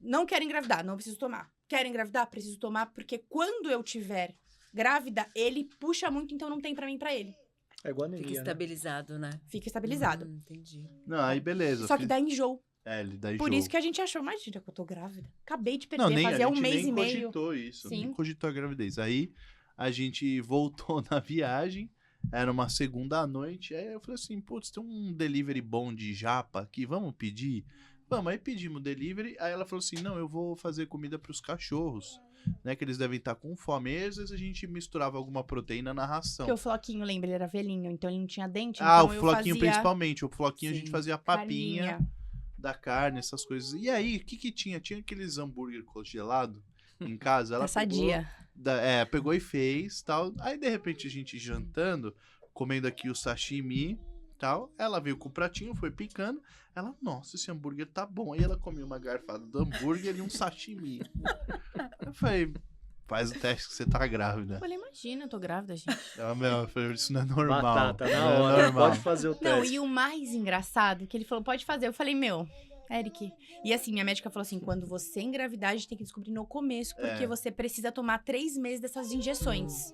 S4: não quero engravidar, não preciso tomar. Quero engravidar? Preciso tomar, porque quando eu tiver grávida, ele puxa muito, então não tem pra mim e pra ele.
S1: É igual anemia,
S2: Fica
S1: né?
S2: estabilizado, né?
S4: Fica estabilizado.
S2: Entendi.
S3: Não, aí beleza.
S4: Só que dá enjoo.
S3: Ele dá
S4: Por
S3: enjoo.
S4: isso que a gente achou, imagina que eu tô grávida. Acabei de perder,
S3: Não, nem,
S4: fazia
S3: a
S4: um
S3: gente
S4: mês
S3: nem
S4: e meio.
S3: cogitou isso.
S4: Sim.
S3: Nem cogitou a gravidez. Aí a gente voltou na viagem. Era uma segunda à noite. Aí eu falei assim, putz, tem um delivery bom de japa aqui, vamos pedir? Vamos, aí pedimos delivery. Aí ela falou assim, não, eu vou fazer comida pros cachorros, né, que eles devem estar com fome. Aí às vezes a gente misturava alguma proteína na ração.
S4: Porque o Floquinho, lembra, ele era velhinho, então ele não tinha dente.
S3: Ah,
S4: então
S3: o
S4: eu
S3: floquinho
S4: fazia
S3: principalmente. O floquinho a gente
S2: Sim,
S3: fazia papinha
S4: carninha.
S3: da carne, essas coisas. E aí, o que tinha? Tinha aqueles hambúrguer congelado em casa. Ela
S4: Tá sadia.
S3: pegou e fez, tal. Aí, de repente, a gente jantando, comendo aqui o sashimi, tal. Ela veio com o pratinho, foi picando. Ela, nossa, esse hambúrguer tá bom. Aí ela comeu uma garfada do hambúrguer e um sashimi. Eu falei, faz o teste que você tá grávida.
S4: Eu falei, imagina, eu tô grávida, gente.
S3: Meu, eu falei, isso não é normal.
S1: Batata, na
S3: não
S1: hora.
S3: é normal.
S1: Pode fazer o
S4: Não,
S1: teste.
S4: e o mais engraçado, que ele falou, pode fazer. Eu falei, meu, Eric. E assim, minha médica falou assim, quando você engravidar, a gente tem que descobrir no começo, porque você precisa tomar 3 meses dessas injeções.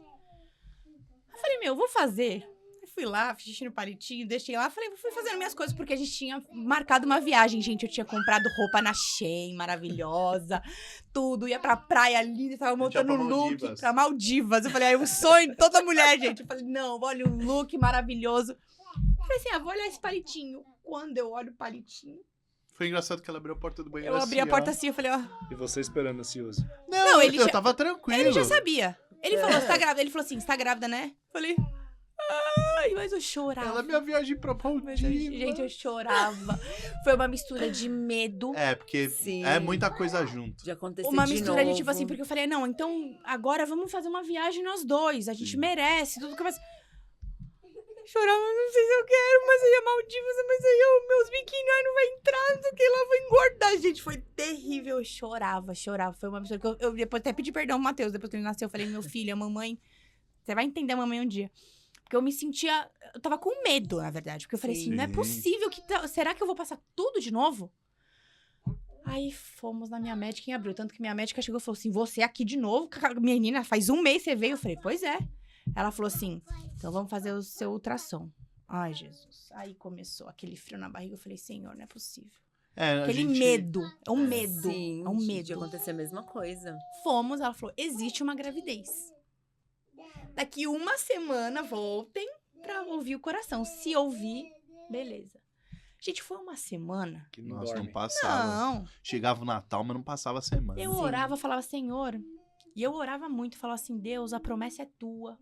S4: Eu falei, meu, eu vou fazer. Eu fui lá, fiz xixi no palitinho, deixei lá, falei, fui fazendo minhas coisas, porque a gente tinha marcado uma viagem, gente. Eu tinha comprado roupa na Shein, maravilhosa, tudo. Ia pra praia linda, tava montando um look
S3: Maldivas.
S4: pra Maldivas. Eu falei, o sonho de toda mulher, gente. Eu falei, não, olha um look maravilhoso. Eu falei assim, vou olhar esse palitinho. Quando eu olho o palitinho,
S3: Foi engraçado que ela abriu a porta do banheiro
S4: eu abri a
S3: assim,
S4: porta
S3: ó.
S4: assim, eu falei, ó.
S1: E você esperando ansioso.
S3: Não,
S4: ele
S3: eu
S4: já-
S3: tava tranquilo.
S4: Ele já sabia. Ele falou, você tá grávida? Ele falou assim, você tá grávida, né? Eu falei, ai, mas eu chorava.
S3: Ela é minha viagem pra
S4: Mas eu-
S3: Maldivas.
S4: gente, eu chorava. Foi uma mistura de medo.
S3: É, porque
S2: Sim.
S3: é muita coisa junto.
S2: De acontecer
S4: Uma
S2: de
S4: mistura de
S2: novo.
S4: tipo assim, porque eu falei, não, então agora vamos fazer uma viagem nós dois. A gente
S3: Sim.
S4: merece, tudo que eu faço. Chorava, não sei se eu quero, mas aí a Maldivas, mas aí meus biquíni ai, não vai entrar, não sei o que lá, vou engordar. Gente, foi terrível. Eu chorava. Foi uma mistura que eu depois até pedi perdão ao Matheus, depois que ele nasceu. Eu falei, meu filho, a mamãe, você vai entender a mamãe um dia. Porque eu me sentia, eu tava com medo, na verdade. Porque eu falei assim, não é
S3: Sim.
S4: possível que, será que eu vou passar tudo de novo? Aí fomos na minha médica em abril. Tanto que minha médica chegou e falou assim, você aqui de novo? Menina, faz 1 mês você veio. Eu falei, pois é. Ela falou assim, então vamos fazer o seu ultrassom. Ai, Jesus. Aí começou aquele frio na barriga. Eu falei, Senhor, não é possível.
S3: É, a
S4: Aquele
S3: gente...
S4: medo. É um medo.
S2: Sim,
S4: É um
S2: de
S4: medo.
S2: acontecer a mesma coisa.
S4: Fomos, ela falou, existe uma gravidez. Daqui 1 semana, voltem pra ouvir o coração. Se ouvir, beleza. Gente, foi 1 semana.
S1: Que não
S3: Nossa,
S1: dorme.
S3: não passava.
S4: Não.
S3: Chegava o Natal, mas não passava a semana.
S4: Eu orava, falava, Senhor. E eu orava muito, falava assim, Deus, a promessa é tua.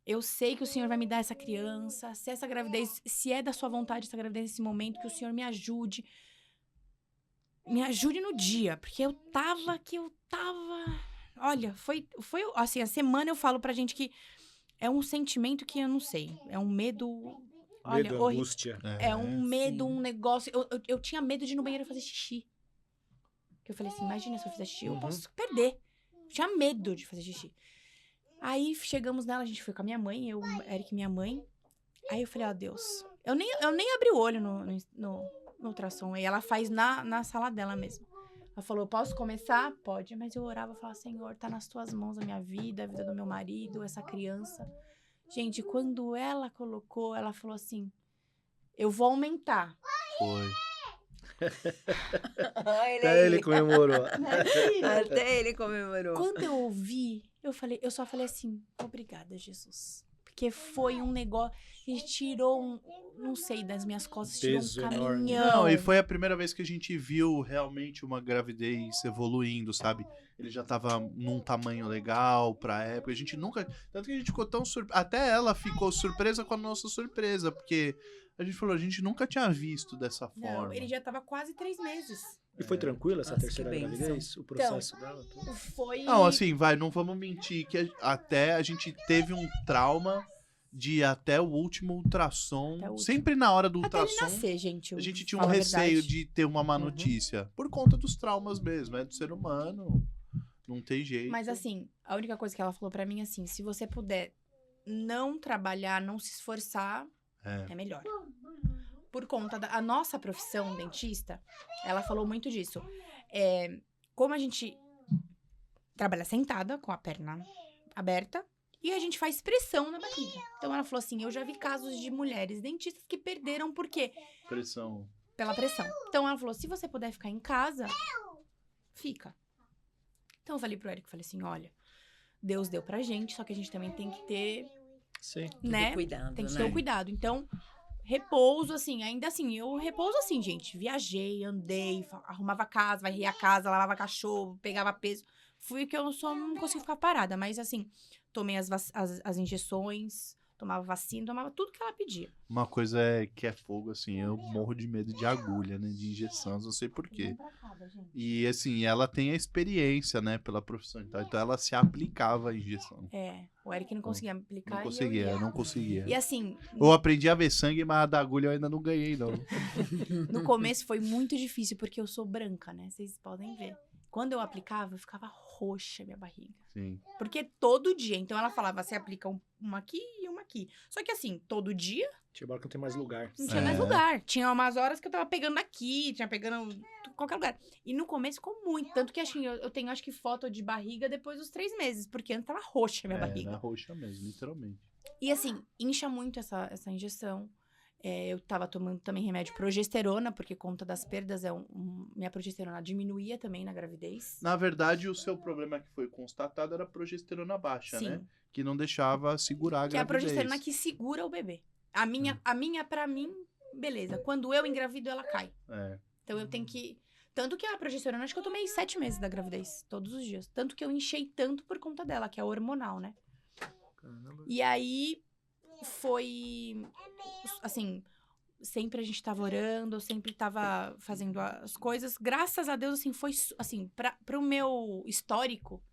S4: Eu sei que o Senhor vai me dar essa criança. Se essa gravidez, se é da sua vontade essa gravidez nesse momento, que o Senhor me ajude. Me ajude no dia. Porque eu tava. Olha, foi assim, a semana eu falo pra gente que é um sentimento que eu não sei. É um medo. Olha,
S1: Medo,
S4: horrível.
S1: angústia.
S4: É um medo,
S2: sim.
S4: um negócio. Eu tinha medo de ir no banheiro fazer xixi. Que eu falei assim, imagina se eu fizer xixi, eu
S1: Uhum.
S4: posso perder. Eu tinha medo de fazer xixi. Aí chegamos nela, a gente foi com a minha mãe, eu, Eric e minha mãe. Aí eu falei, ó, Deus. Eu nem abri o olho no ultrassom. Aí ela faz na sala dela mesmo. Ela falou, posso começar? Pode. Mas eu orava e falava, Senhor, tá nas tuas mãos a minha vida, a vida do meu marido, essa criança. Gente, quando ela colocou, ela falou assim, eu vou aumentar.
S3: Foi.
S1: Até ele comemorou.
S4: Né, filha?
S2: Até ele comemorou.
S4: Quando eu ouvi, eu só falei assim, obrigada, Jesus. Porque foi um negócio, ele tirou não sei, das minhas costas, tirou
S1: Peso
S4: um
S1: enorme.
S4: caminhão.
S3: Não, e foi a primeira vez que a gente viu realmente uma gravidez evoluindo, sabe? Ele já tava num tamanho legal pra época. A gente nunca. Tanto que a gente ficou tão surpreso. Até ela ficou surpresa com a nossa surpresa, porque a gente falou, a gente nunca tinha visto dessa
S4: Não,
S3: forma.
S4: ele já tava quase 3 meses.
S1: E foi tranquilo essa
S2: Nossa,
S1: terceira
S2: que bênção.
S1: gravidez? O processo dela? Tudo?
S4: Foi...
S3: Não, assim, não vamos mentir, que até a gente teve um trauma de ir até o último ultrassom.
S4: Até o último.
S3: Sempre na hora do
S4: Até ele
S3: ultrassom.
S4: nascer, gente.
S3: A gente tinha um
S4: falo a
S3: receio
S4: verdade.
S3: de ter uma má notícia. Por conta dos traumas mesmo. É do ser humano. Não tem jeito.
S4: Mas assim, a única coisa que ela falou pra mim, assim, se você puder não trabalhar, não se esforçar, é melhor. Por conta da nossa profissão, dentista, ela falou muito disso. Como a gente trabalha sentada, com a perna aberta, e a gente faz pressão na barriga. Então ela falou assim, eu já vi casos de mulheres dentistas que perderam, por quê?
S3: Pressão.
S4: Pela pressão. Então ela falou, se você puder ficar em casa, fica. Então eu falei pro Eric, falei assim, olha, Deus deu pra gente, só que a gente também tem que ter,
S1: Sim.
S4: né?
S2: Cuidado,
S4: Tem que
S2: né?
S4: ter o cuidado. Então, repouso, assim, ainda assim, eu repouso assim, gente. Viajei, andei, arrumava a casa, varria a casa, lavava cachorro, pegava peso. Fui que eu só não consigo ficar parada, mas assim, tomei as injeções, tomava vacina, tomava tudo que ela pedia.
S3: Uma coisa que é fogo, assim, eu morro de medo de agulha, né? De injeção, não sei porquê. E assim, ela tem a experiência, né, pela profissão. Então ela se aplicava a injeção.
S4: O Eric não conseguia me aplicar.
S3: Não
S4: e eu
S3: conseguia,
S4: ia.
S3: não conseguia.
S4: E assim,
S3: Eu aprendi a ver sangue, mas a da agulha eu ainda não ganhei, não.
S4: no começo foi muito difícil, porque eu sou branca, né? Vocês podem ver. Quando eu aplicava, eu ficava roxa a minha barriga.
S3: Sim.
S4: Porque todo dia. Então ela falava, você aplica uma aqui e uma aqui. Só que assim, todo dia
S1: Tinha hora que não tem mais lugar.
S4: não tinha mais lugar. Tinha umas horas que eu tava pegando aqui, tinha pegando qualquer lugar. E no começo ficou muito. Tanto que assim, eu tenho acho que foto de barriga depois dos 3 meses. Porque antes tava roxa a minha barriga.
S3: Era roxa mesmo, literalmente.
S4: E assim, incha muito essa injeção. Eu tava tomando também remédio progesterona, porque conta das perdas, minha progesterona diminuía também na gravidez.
S3: Na verdade, o seu problema que foi constatado era progesterona baixa,
S4: Sim.
S3: né? Que não deixava segurar a
S4: Que é a
S3: gravidez.
S4: progesterona que segura o bebê. A minha pra mim, beleza. Quando eu engravido, ela cai.
S3: É.
S4: Então eu tenho que... Tanto que a progesterona, acho que eu tomei 7 meses da gravidez, todos os dias. Tanto que eu enchei tanto por conta dela, que é hormonal, né?
S1: Caramba.
S4: E aí, foi... Assim, sempre a gente tava orando, eu sempre tava fazendo as coisas. Graças a Deus, assim, foi... Assim, pro meu histórico,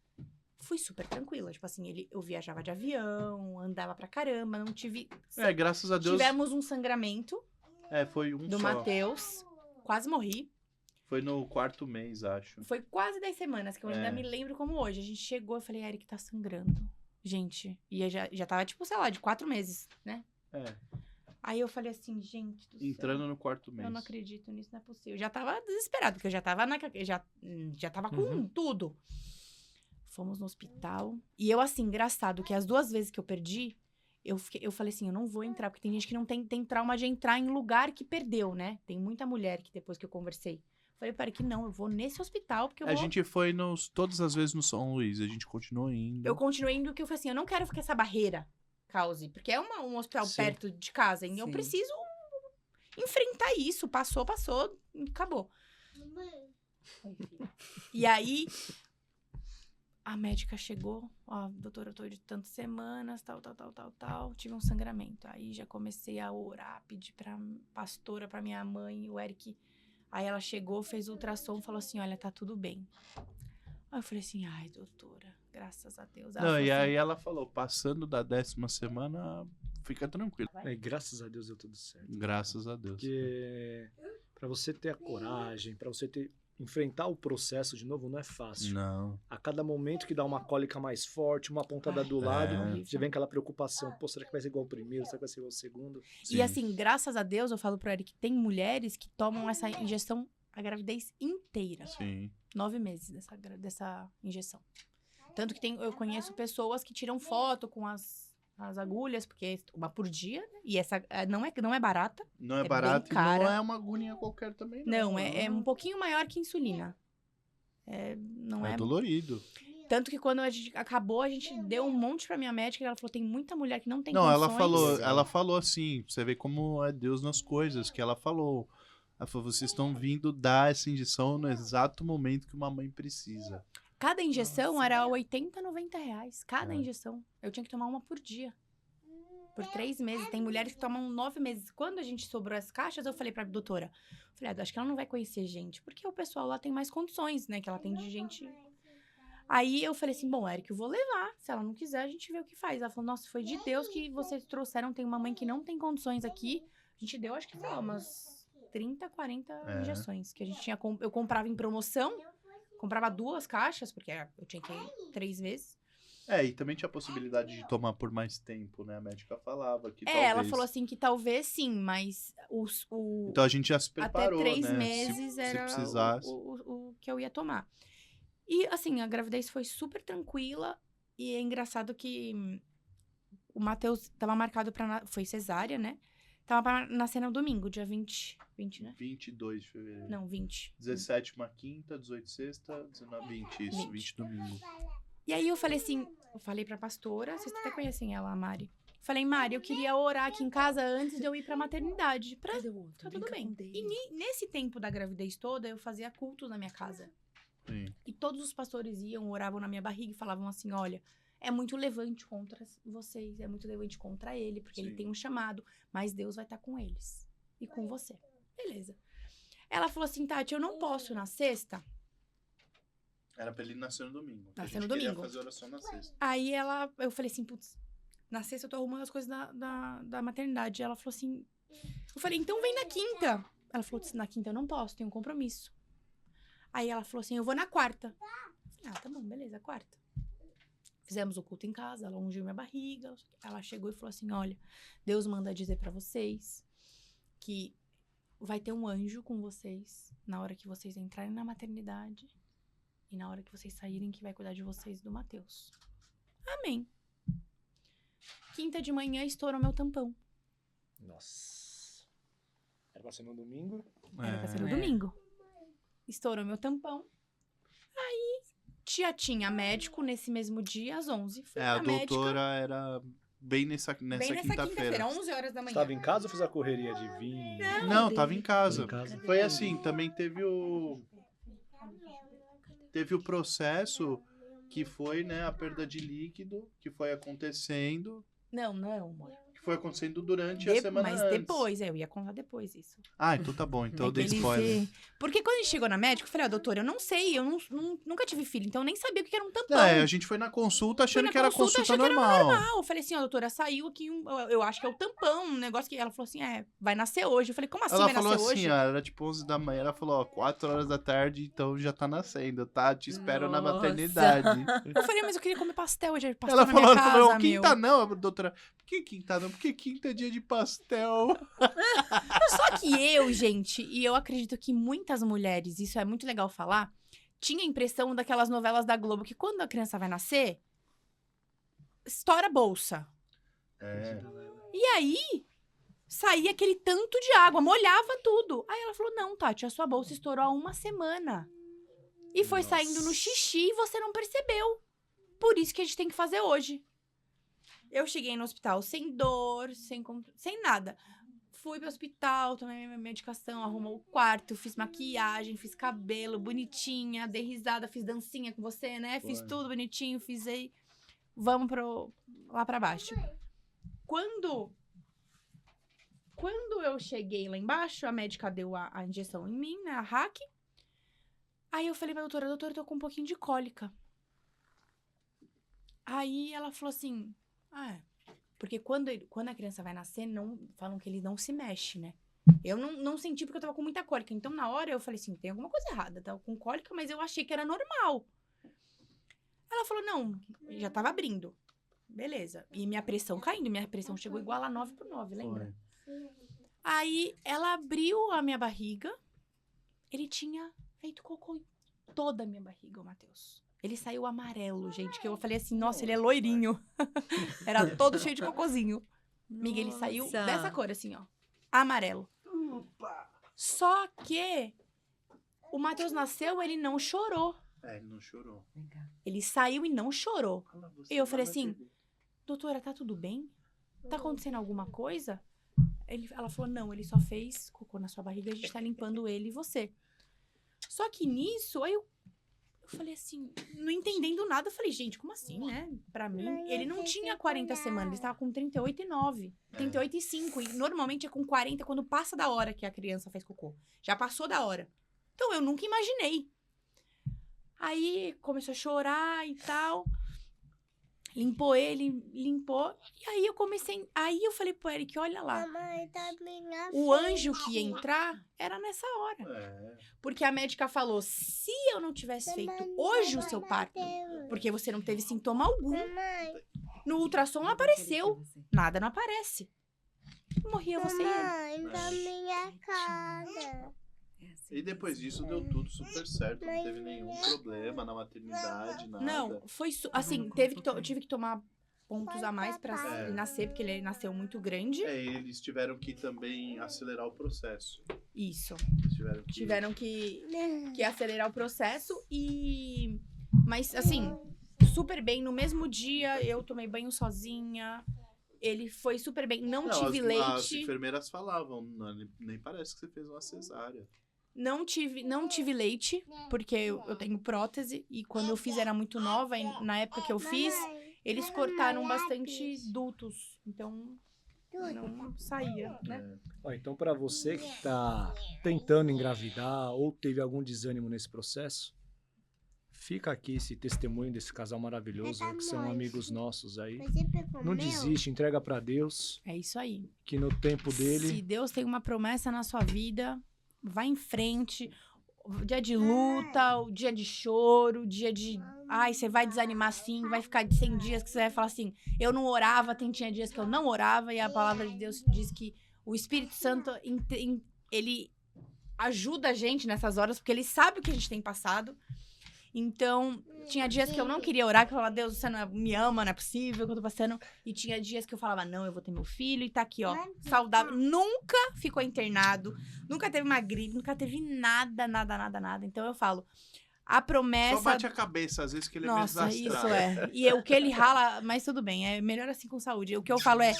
S4: fui super tranquila. Tipo assim, eu viajava de avião, andava pra caramba, não tive...
S3: Graças a Deus.
S4: Tivemos um sangramento
S3: Foi um
S4: do
S3: só.
S4: Matheus, quase morri.
S3: Foi no 4º mês, acho.
S4: Foi quase 10 semanas, que eu ainda me lembro como hoje. A gente chegou, eu falei, Eric, tá sangrando. Gente, e já tava, tipo, sei lá, de 4 meses, né? Aí eu falei assim, gente do
S3: Entrando
S4: céu,
S3: no 4º mês.
S4: eu não acredito nisso, não é possível. Eu já tava desesperado, porque eu já tava, já tava com tudo. Fomos no hospital. E eu, assim, engraçado, que as 2 vezes que eu perdi, eu falei assim, eu não vou entrar, porque tem gente que não tem trauma de entrar em lugar que perdeu, né? Tem muita mulher que depois que eu conversei. Falei para que não, eu vou nesse hospital, porque eu vou...
S3: A gente foi todas as vezes no São Luís, a gente continuou indo.
S4: Eu continuei indo, porque eu falei assim, eu não quero ficar essa barreira cause, porque é um hospital
S1: Sim.
S4: perto de casa, e eu
S2: Sim.
S4: preciso enfrentar isso. Passou, acabou. E aí, a médica chegou, ó, doutora, eu tô de tantas semanas, tal. Tive um sangramento. Aí já comecei a orar, pedir pra pastora, pra minha mãe, o Eric. Aí ela chegou, fez o ultrassom, falou assim, olha, tá tudo bem. Aí eu falei assim, ai, doutora, graças a Deus. Ela
S3: Não,
S4: falou
S3: e
S4: assim,
S3: aí ela falou, passando da 10ª semana, fica tranquilo.
S1: Graças a Deus deu tudo certo.
S3: Graças a Deus.
S1: Porque pra você ter a coragem, pra você enfrentar o processo de novo, não é fácil.
S3: Não.
S1: A cada momento que dá uma cólica mais forte, uma pontada
S4: Ai,
S1: do lado,
S3: é.
S1: já vem aquela preocupação. Pô, será que vai ser igual o primeiro? Será que vai ser igual o segundo?
S3: Sim.
S4: E assim, graças a Deus, eu falo pro Eric, tem mulheres que tomam essa injeção a gravidez inteira.
S3: Sim.
S4: 9 meses dessa injeção. Tanto que eu conheço pessoas que tiram foto com as agulhas, porque é uma por dia, né? E essa não é barata.
S3: Não é
S4: É bem
S3: barato e
S4: cara.
S3: não é uma agulhinha qualquer também, não.
S4: Não, é um pouquinho maior que insulina. Não é...
S3: dolorido.
S4: Tanto que quando a gente acabou, a gente deu um monte pra minha médica, e ela falou, tem muita mulher que não tem
S3: Não,
S4: condições.
S3: ela falou assim, você vê como é Deus nas coisas, que ela falou, vocês estão vindo dar essa injeção no exato momento que uma mãe precisa.
S4: Cada injeção era 80, 90 reais. Cada
S3: É.
S4: injeção. Eu tinha que tomar uma por dia. Por 3 meses. Tem mulheres que tomam 9 meses. Quando a gente sobrou as caixas, eu falei pra doutora. Falei, acho que ela não vai conhecer gente. Porque o pessoal lá tem mais condições, né? Que ela tem de gente... Aí eu falei assim, bom, Eric, eu vou levar. Se ela não quiser, a gente vê o que faz. Ela falou, nossa, foi de Deus que vocês trouxeram. Tem uma mãe que não tem condições aqui. A gente deu, acho que, sei lá, umas 30, 40 injeções. Que a gente tinha... Eu comprava em promoção. Comprava 2 caixas, porque eu tinha que ir 3 vezes.
S3: E também tinha a possibilidade de tomar por mais tempo, né? A médica falava que talvez...
S4: Ela falou assim que talvez sim, mas
S3: Então a gente já se preparou,
S4: até 3
S3: né?
S4: meses
S3: se
S4: era
S3: precisasse.
S4: o que eu ia tomar. E assim, a gravidez foi super tranquila. E é engraçado que o Matheus tava marcado foi cesárea, né? Tava pra nascer no domingo, dia 20, né?
S3: 22 de fevereiro.
S4: Não, 20.
S3: 17 uma quinta, 18 sexta, 19, 20, isso, 20 domingo.
S4: E aí eu falei assim, eu falei pra pastora, vocês até conhecem ela, a Mari. Falei, Mari, eu queria orar aqui em casa antes de eu ir pra maternidade.
S2: Cadê o outro?
S4: Tá tudo
S2: Brinca
S4: bem.
S2: com Deus.
S4: E nesse tempo da gravidez toda, eu fazia cultos na minha casa.
S3: Sim.
S4: E todos os pastores iam, oravam na minha barriga e falavam assim, olha, é muito levante contra vocês, é muito levante contra ele, porque ele
S3: Sim.
S4: tem um chamado, mas Deus vai estar com eles e com você. Beleza. Ela falou assim, Tati, eu não posso na sexta.
S3: Era pra ele nascer no domingo.
S4: Nascer
S3: A gente
S4: no
S3: queria
S4: domingo.
S3: fazer oração na sexta.
S4: Aí eu falei assim, putz, na sexta eu tô arrumando as coisas da maternidade. Ela falou assim, eu falei, então vem na quinta. Ela falou, na quinta eu não posso, tenho um compromisso. Aí ela falou assim, eu vou na quarta. Ah, tá bom, beleza, quarta. Fizemos o culto em casa, ela ungiu minha barriga. Ela chegou e falou assim, olha, Deus manda dizer pra vocês que vai ter um anjo com vocês na hora que vocês entrarem na maternidade e na hora que vocês saírem que vai cuidar de vocês do Mateus. Amém. Quinta de manhã estourou meu tampão.
S1: Nossa. Era pra ser no domingo?
S4: Era pra ser no
S2: É.
S4: domingo. Estourou meu tampão. Aí, já tinha médico nesse mesmo dia, às 11. Fui
S3: A
S4: na médica,
S3: doutora era bem nessa
S4: bem nessa
S3: quinta-feira.
S4: 11 horas da
S1: Você
S4: manhã.
S1: tava em casa ou fez a correria de vir?
S3: Não, tava em casa.
S1: Em casa.
S3: Foi assim, também teve o processo que foi, né, a perda de líquido que foi acontecendo,
S4: Não, amor.
S3: que foi acontecendo durante a semana
S4: Mas
S3: antes.
S4: depois, eu ia contar depois isso.
S3: Ah, então tá bom, então eu dei
S4: Aquele
S3: spoiler.
S4: ver- Porque quando a gente chegou na médica, eu falei, doutora, eu não sei, eu nunca tive filho, então eu nem sabia o que era um tampão.
S3: É, a gente foi na consulta achando
S4: na
S3: que era
S4: consulta,
S3: consulta
S4: achei que era
S3: normal.
S4: Eu falei assim, ó, doutora, saiu aqui, eu acho que é o tampão, um negócio que... Ela falou assim, vai nascer hoje. Eu falei, como assim
S3: Ela
S4: vai
S3: falou
S4: nascer
S3: assim,
S4: hoje?
S3: ó, era tipo 11 da manhã, ela falou, ó, 4 horas da tarde, então já tá nascendo, tá? Te espero na
S2: Nossa.
S3: maternidade.
S4: Eu falei, mas eu queria comer pastel hoje, pastel
S3: Ela
S4: na
S3: falou,
S4: minha casa,
S3: ela falou,
S4: meu.
S3: quinta não, doutora. Por que quinta não? Porque quinta é dia de pastel.
S4: Só que eu, gente, e eu acredito que muitas mulheres, isso é muito legal falar, tinha a impressão daquelas novelas da Globo que quando a criança vai nascer, estoura a bolsa.
S3: É.
S4: E aí, saía aquele tanto de água, molhava tudo. Aí ela falou, não, Tati, a sua bolsa estourou há 1 semana. E foi
S1: Nossa.
S4: saindo no xixi e você não percebeu. Por isso que a gente tem que fazer hoje. Eu cheguei no hospital sem dor, sem nada. Fui pro hospital, tomei minha medicação, arrumou o quarto, fiz maquiagem, fiz cabelo, bonitinha, dei risada, fiz dancinha com você, né? Fiz
S1: Foi.
S4: tudo bonitinho, fiz aí. Vamos lá pra baixo. Quando eu cheguei lá embaixo, a médica deu a injeção em mim, né? A hack. Aí eu falei pra doutora, eu tô com um pouquinho de cólica. Aí ela falou assim, porque quando a criança vai nascer, falam que ele não se mexe, né? Eu não senti porque eu tava com muita cólica. Então, na hora, eu falei assim, tem alguma coisa errada. Tava com cólica, mas eu achei que era normal. Ela falou, não, já tava abrindo. Beleza. E minha pressão caindo. Minha pressão chegou igual a 9/9, lembra? Aí, ela abriu a minha barriga. Ele tinha feito cocô em toda a minha barriga, o Matheus. Ele saiu amarelo, gente. Que eu falei assim, nossa, ele é loirinho. Era todo cheio de cocôzinho. Miga, ele saiu
S2: Nossa.
S4: dessa cor, assim, ó. Amarelo. Só que o Matheus nasceu, ele não chorou.
S3: Ele não chorou.
S2: Vem cá.
S4: Ele saiu e não chorou. E eu falei assim, doutora, tá tudo bem? Tá acontecendo alguma coisa? Ela falou, não, ele só fez cocô na sua barriga, a gente tá limpando ele e você. Só que nisso, aí eu falei assim, não entendendo nada, eu falei, gente, como assim, né? Pra mim, ele não tinha 40 semanas, ele estava com 38,9, 38,5. E normalmente é com 40 quando passa da hora que a criança faz cocô. Já passou da hora. Então, eu nunca imaginei. Aí, começou a chorar e tal. Limpou ele, limpou. E aí, Aí, eu falei pro Eric, olha lá. O anjo que ia entrar era nessa hora. Porque a médica falou, se eu não tivesse feito hoje o seu parto, porque você não teve sintoma algum, no ultrassom não apareceu. Nada não aparece. Morria você e ele.
S5: Da minha casa.
S3: E depois disso deu tudo super certo, não teve nenhum problema na maternidade, nada.
S4: Não, foi assim, eu tive que tomar pontos a mais pra ele nascer, porque ele nasceu muito grande.
S3: Eles tiveram que também acelerar o processo.
S4: Isso.
S3: Eles
S4: Tiveram que acelerar o processo mas, assim, super bem. No mesmo dia, eu tomei banho sozinha. Ele foi super bem. Não tive
S3: As
S4: leite.
S3: enfermeiras falavam, nem parece que você fez uma cesárea.
S4: Não tive leite, porque eu tenho prótese. E quando eu fiz era muito nova. E na época que eu fiz, eles cortaram bastante dutos. Então, não saía, né?
S1: Ó, então, para você que tá tentando engravidar ou teve algum desânimo nesse processo, fica aqui esse testemunho desse casal maravilhoso, que são amigos nossos aí. Não desiste, entrega para Deus,
S4: É isso aí.
S1: que no tempo dele...
S4: Se Deus tem uma promessa na sua vida, vá em frente. O dia de luta, o dia de choro, o dia de... Ai, você vai desanimar sim, vai ficar de 100 dias que você vai falar assim, eu não orava, tinha dias que eu não orava, e a palavra de Deus diz que o Espírito Santo, ele ajuda a gente nessas horas, porque ele sabe o que a gente tem passado. Então, tinha dias que eu não queria orar, que eu falava, Deus, você não me ama, não é possível que eu tô passando. E tinha dias que eu falava, não, eu vou ter meu filho, e tá aqui, ó, saudável. Nunca ficou internado, nunca teve uma gripe, nunca teve nada. Então, eu falo, a promessa...
S3: Só bate a cabeça, às vezes, que ele é meio
S4: Nossa,
S3: desastrado.
S4: isso é. E o que ele rala, mas tudo bem, é melhor assim com saúde. O que eu falo é,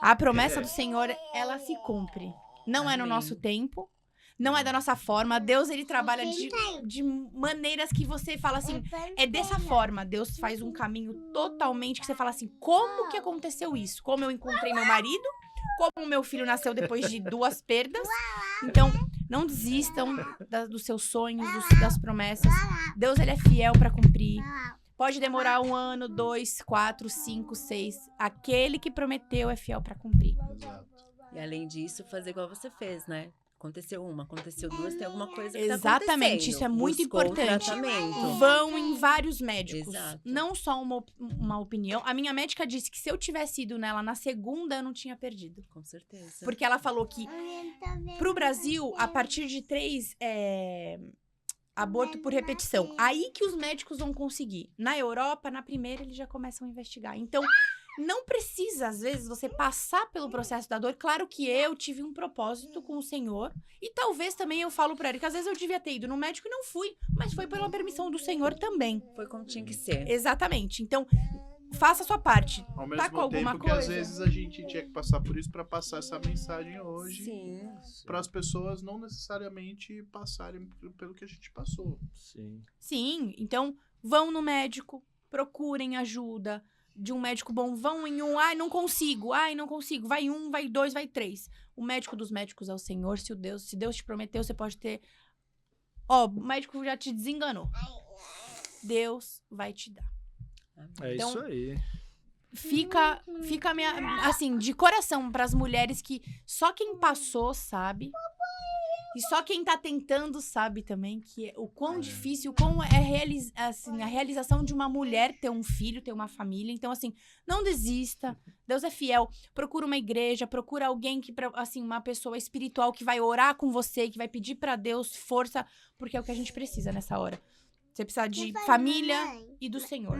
S4: a promessa do Senhor, ela se cumpre. Não é no
S2: Amém.
S4: nosso tempo, não é da nossa forma. Deus, ele trabalha de maneiras que você fala assim, é dessa forma. Deus faz um caminho totalmente que você fala assim, como que aconteceu isso? Como eu encontrei meu marido? Como meu filho nasceu depois de 2 perdas? Então, não desistam dos seus sonhos, das promessas. Deus, ele é fiel para cumprir. Pode demorar 1 ano, 2, 4, 5, 6. Aquele que prometeu é fiel para cumprir.
S3: Exato.
S2: E além disso, fazer igual você fez, né? Aconteceu 1, aconteceu 2, tem alguma coisa que tá
S4: Exatamente,
S2: acontecendo.
S4: isso é muito
S2: Buscou o
S4: importante.
S2: tratamento.
S4: Vão em vários médicos.
S2: Exato.
S4: Não só uma opinião. A minha médica disse que se eu tivesse ido nela na segunda, eu não tinha perdido.
S2: Com certeza.
S4: Porque ela falou que pro Brasil, a partir de 3 aborto por repetição. Aí que os médicos vão conseguir. Na Europa, na primeira, eles já começam a investigar. Então, não precisa, às vezes, você passar pelo processo da dor. Claro que eu tive um propósito com o Senhor. E talvez também eu falo pra ele que às vezes eu devia ter ido no médico e não fui. Mas foi pela permissão do Senhor também.
S2: Foi como tinha que ser.
S4: Exatamente. Então, faça a sua parte.
S3: Ao
S4: Tá
S3: mesmo
S4: com alguma
S3: tempo que às
S4: coisa?
S3: vezes a gente tinha que passar por isso para passar essa mensagem hoje.
S2: Sim.
S3: Para as pessoas não necessariamente passarem pelo que a gente passou.
S1: Sim.
S4: Sim, então vão no médico, procurem ajuda de um médico bom, vão em um, não consigo, vai 1, vai 2, vai 3. O médico dos médicos é o Senhor, se Deus te prometeu, você pode ter, o médico já te desenganou. Deus vai te dar.
S1: É
S4: Então,
S1: isso aí.
S4: Fica assim, de coração para as mulheres que só quem passou sabe. E só quem tá tentando sabe também que o quão difícil, o quão assim, a realização de uma mulher ter um filho, ter uma família. Então, assim, não desista. Deus é fiel. Procura uma igreja, procura alguém assim, uma pessoa espiritual que vai orar com você, que vai pedir pra Deus força, porque é o que a gente precisa nessa hora. Você precisa de família e do Senhor.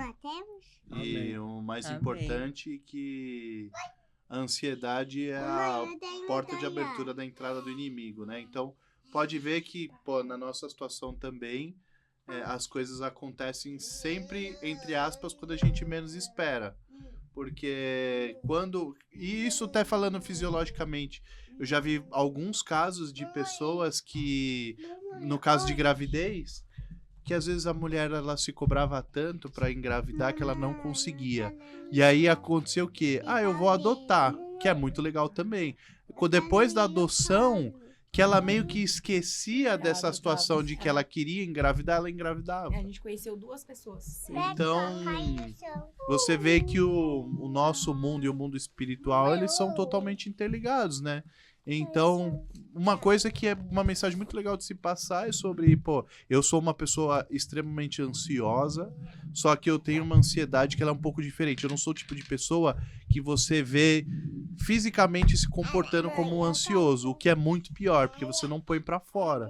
S3: E
S1: Amém.
S3: o mais
S2: Amém.
S3: importante é que a ansiedade é a porta de abertura da entrada do inimigo, né? Então, pode ver que, na nossa situação também, as coisas acontecem sempre, entre aspas, quando a gente menos espera. Porque e isso até falando fisiologicamente, eu já vi alguns casos de pessoas que, no caso de gravidez, que às vezes a mulher ela se cobrava tanto para engravidar que ela não conseguia. E aí aconteceu o quê? Eu vou adotar, que é muito legal também. Depois da adoção, que ela meio que esquecia dessa situação de que ela queria engravidar, ela engravidava.
S4: A gente conheceu 2 pessoas.
S3: Então, você vê que o nosso mundo e o mundo espiritual, eles são totalmente interligados, né? Então, uma coisa que é uma mensagem muito legal de se passar é sobre, eu sou uma pessoa extremamente ansiosa, só que eu tenho uma ansiedade que ela é um pouco diferente. Eu não sou o tipo de pessoa que você vê fisicamente se comportando como um ansioso, o que é muito pior, porque você não põe pra fora.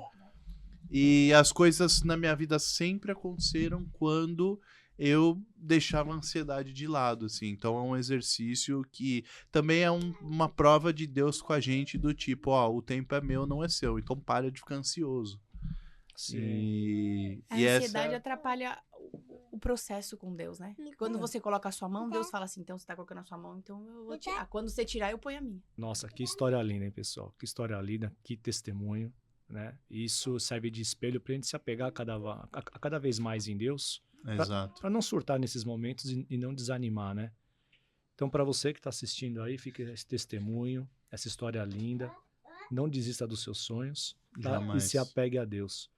S3: E as coisas na minha vida sempre aconteceram quando eu deixava a ansiedade de lado, assim. Então é um exercício que também é uma prova de Deus com a gente, do tipo, o tempo é meu, não é seu, então para de ficar ansioso.
S1: Sim.
S4: A ansiedade atrapalha o processo com Deus, né? Quando você coloca a sua mão, Deus fala assim, então você tá colocando a sua mão, então eu vou tirar. Quando você tirar, eu ponho a minha.
S1: Nossa, que história linda, hein, pessoal? Que história linda, que testemunho, né? Isso serve de espelho pra gente se apegar a cada vez mais em Deus.
S3: Exato.
S1: Para não surtar nesses momentos e não desanimar, né? Então, para você que está assistindo aí, fica esse testemunho, essa história linda. Não desista dos seus sonhos, tá?
S3: Jamais.
S1: E se apegue a Deus.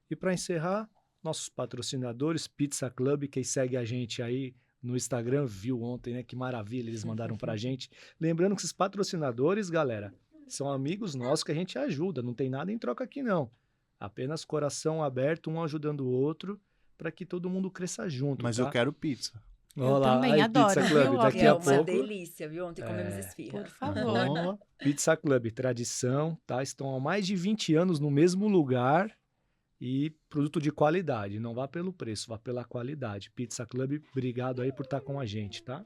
S1: E para encerrar, nossos patrocinadores, Pizza Club, quem segue a gente aí no Instagram, viu ontem, né? Que maravilha, eles mandaram pra gente. Lembrando que esses patrocinadores, galera, são amigos nossos que a gente ajuda, não tem nada em troca aqui não. Apenas coração aberto, um ajudando o outro, para que todo mundo cresça junto,
S3: Mas
S1: tá?
S3: eu quero pizza.
S4: Eu também adoro,
S1: Pizza Club,
S4: viu?
S1: daqui
S2: É
S1: a
S2: uma
S1: pouco.
S2: delícia, viu? Ontem comemos esfirra.
S4: Por favor.
S3: Boa.
S1: Pizza Club, tradição, tá? Estão há mais de 20 anos no mesmo lugar e produto de qualidade. Não vá pelo preço, vá pela qualidade. Pizza Club, obrigado aí por estar com a gente, tá?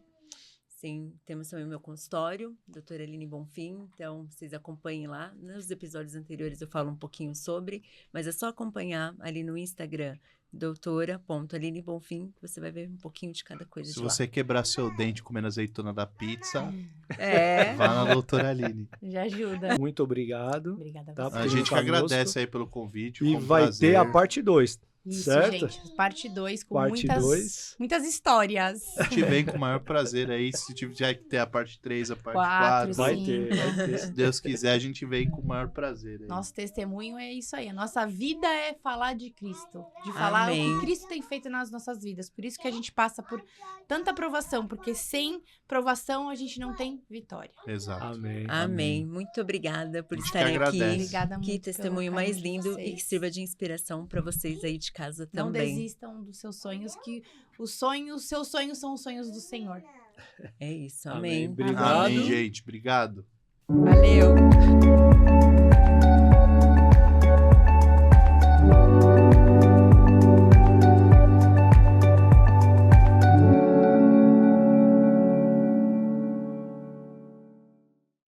S2: Sim, temos também o meu consultório, doutora Aline Bonfim, então vocês acompanhem lá. Nos episódios anteriores eu falo um pouquinho sobre, mas é só acompanhar ali no Instagram, doutora.aline Bonfim, que você vai ver um pouquinho de cada coisa
S3: Se
S2: de lá.
S3: você quebrar seu dente comendo azeitona da pizza,
S2: É,
S3: vá na doutora Aline.
S4: Já ajuda.
S1: Muito obrigado.
S4: Obrigada a
S1: Tá,
S4: você.
S3: A
S1: Sim,
S3: gente que
S1: conosco.
S3: agradece aí pelo convite.
S1: E
S3: foi um
S1: vai
S3: prazer.
S1: ter a parte 2,
S4: Isso,
S1: certo?
S4: gente. Parte 2 com
S1: Parte
S4: muitas,
S1: 2.
S4: muitas histórias.
S3: A gente vem com o maior prazer aí. Se tiver que ter a parte 3, a parte 4,
S4: Quatro,
S1: Vai
S4: sim.
S1: ter, vai ter.
S3: se Deus quiser, a gente vem com o maior prazer aí.
S4: Nosso testemunho é isso aí. A nossa vida é falar de Cristo. De falar o
S2: Amém.
S4: que Cristo tem feito nas nossas vidas. Por isso que a gente passa por tanta provação. Porque sem provação a gente não tem vitória.
S3: Exato.
S1: Amém.
S2: amém. Muito obrigada por
S3: A gente
S2: estarem
S3: que
S2: aqui.
S3: agradece.
S4: Obrigada muito.
S2: Que
S4: pelo
S2: testemunho
S4: carinho
S2: mais
S4: de
S2: lindo e
S4: vocês.
S2: que sirva de inspiração para vocês aí de casa
S4: Não
S2: também.
S4: desistam dos seus sonhos, que os seus sonhos são os sonhos do Senhor.
S2: É isso,
S1: Amém.
S2: amém.
S1: Obrigado.
S3: Amém, gente. Obrigado.
S2: Valeu.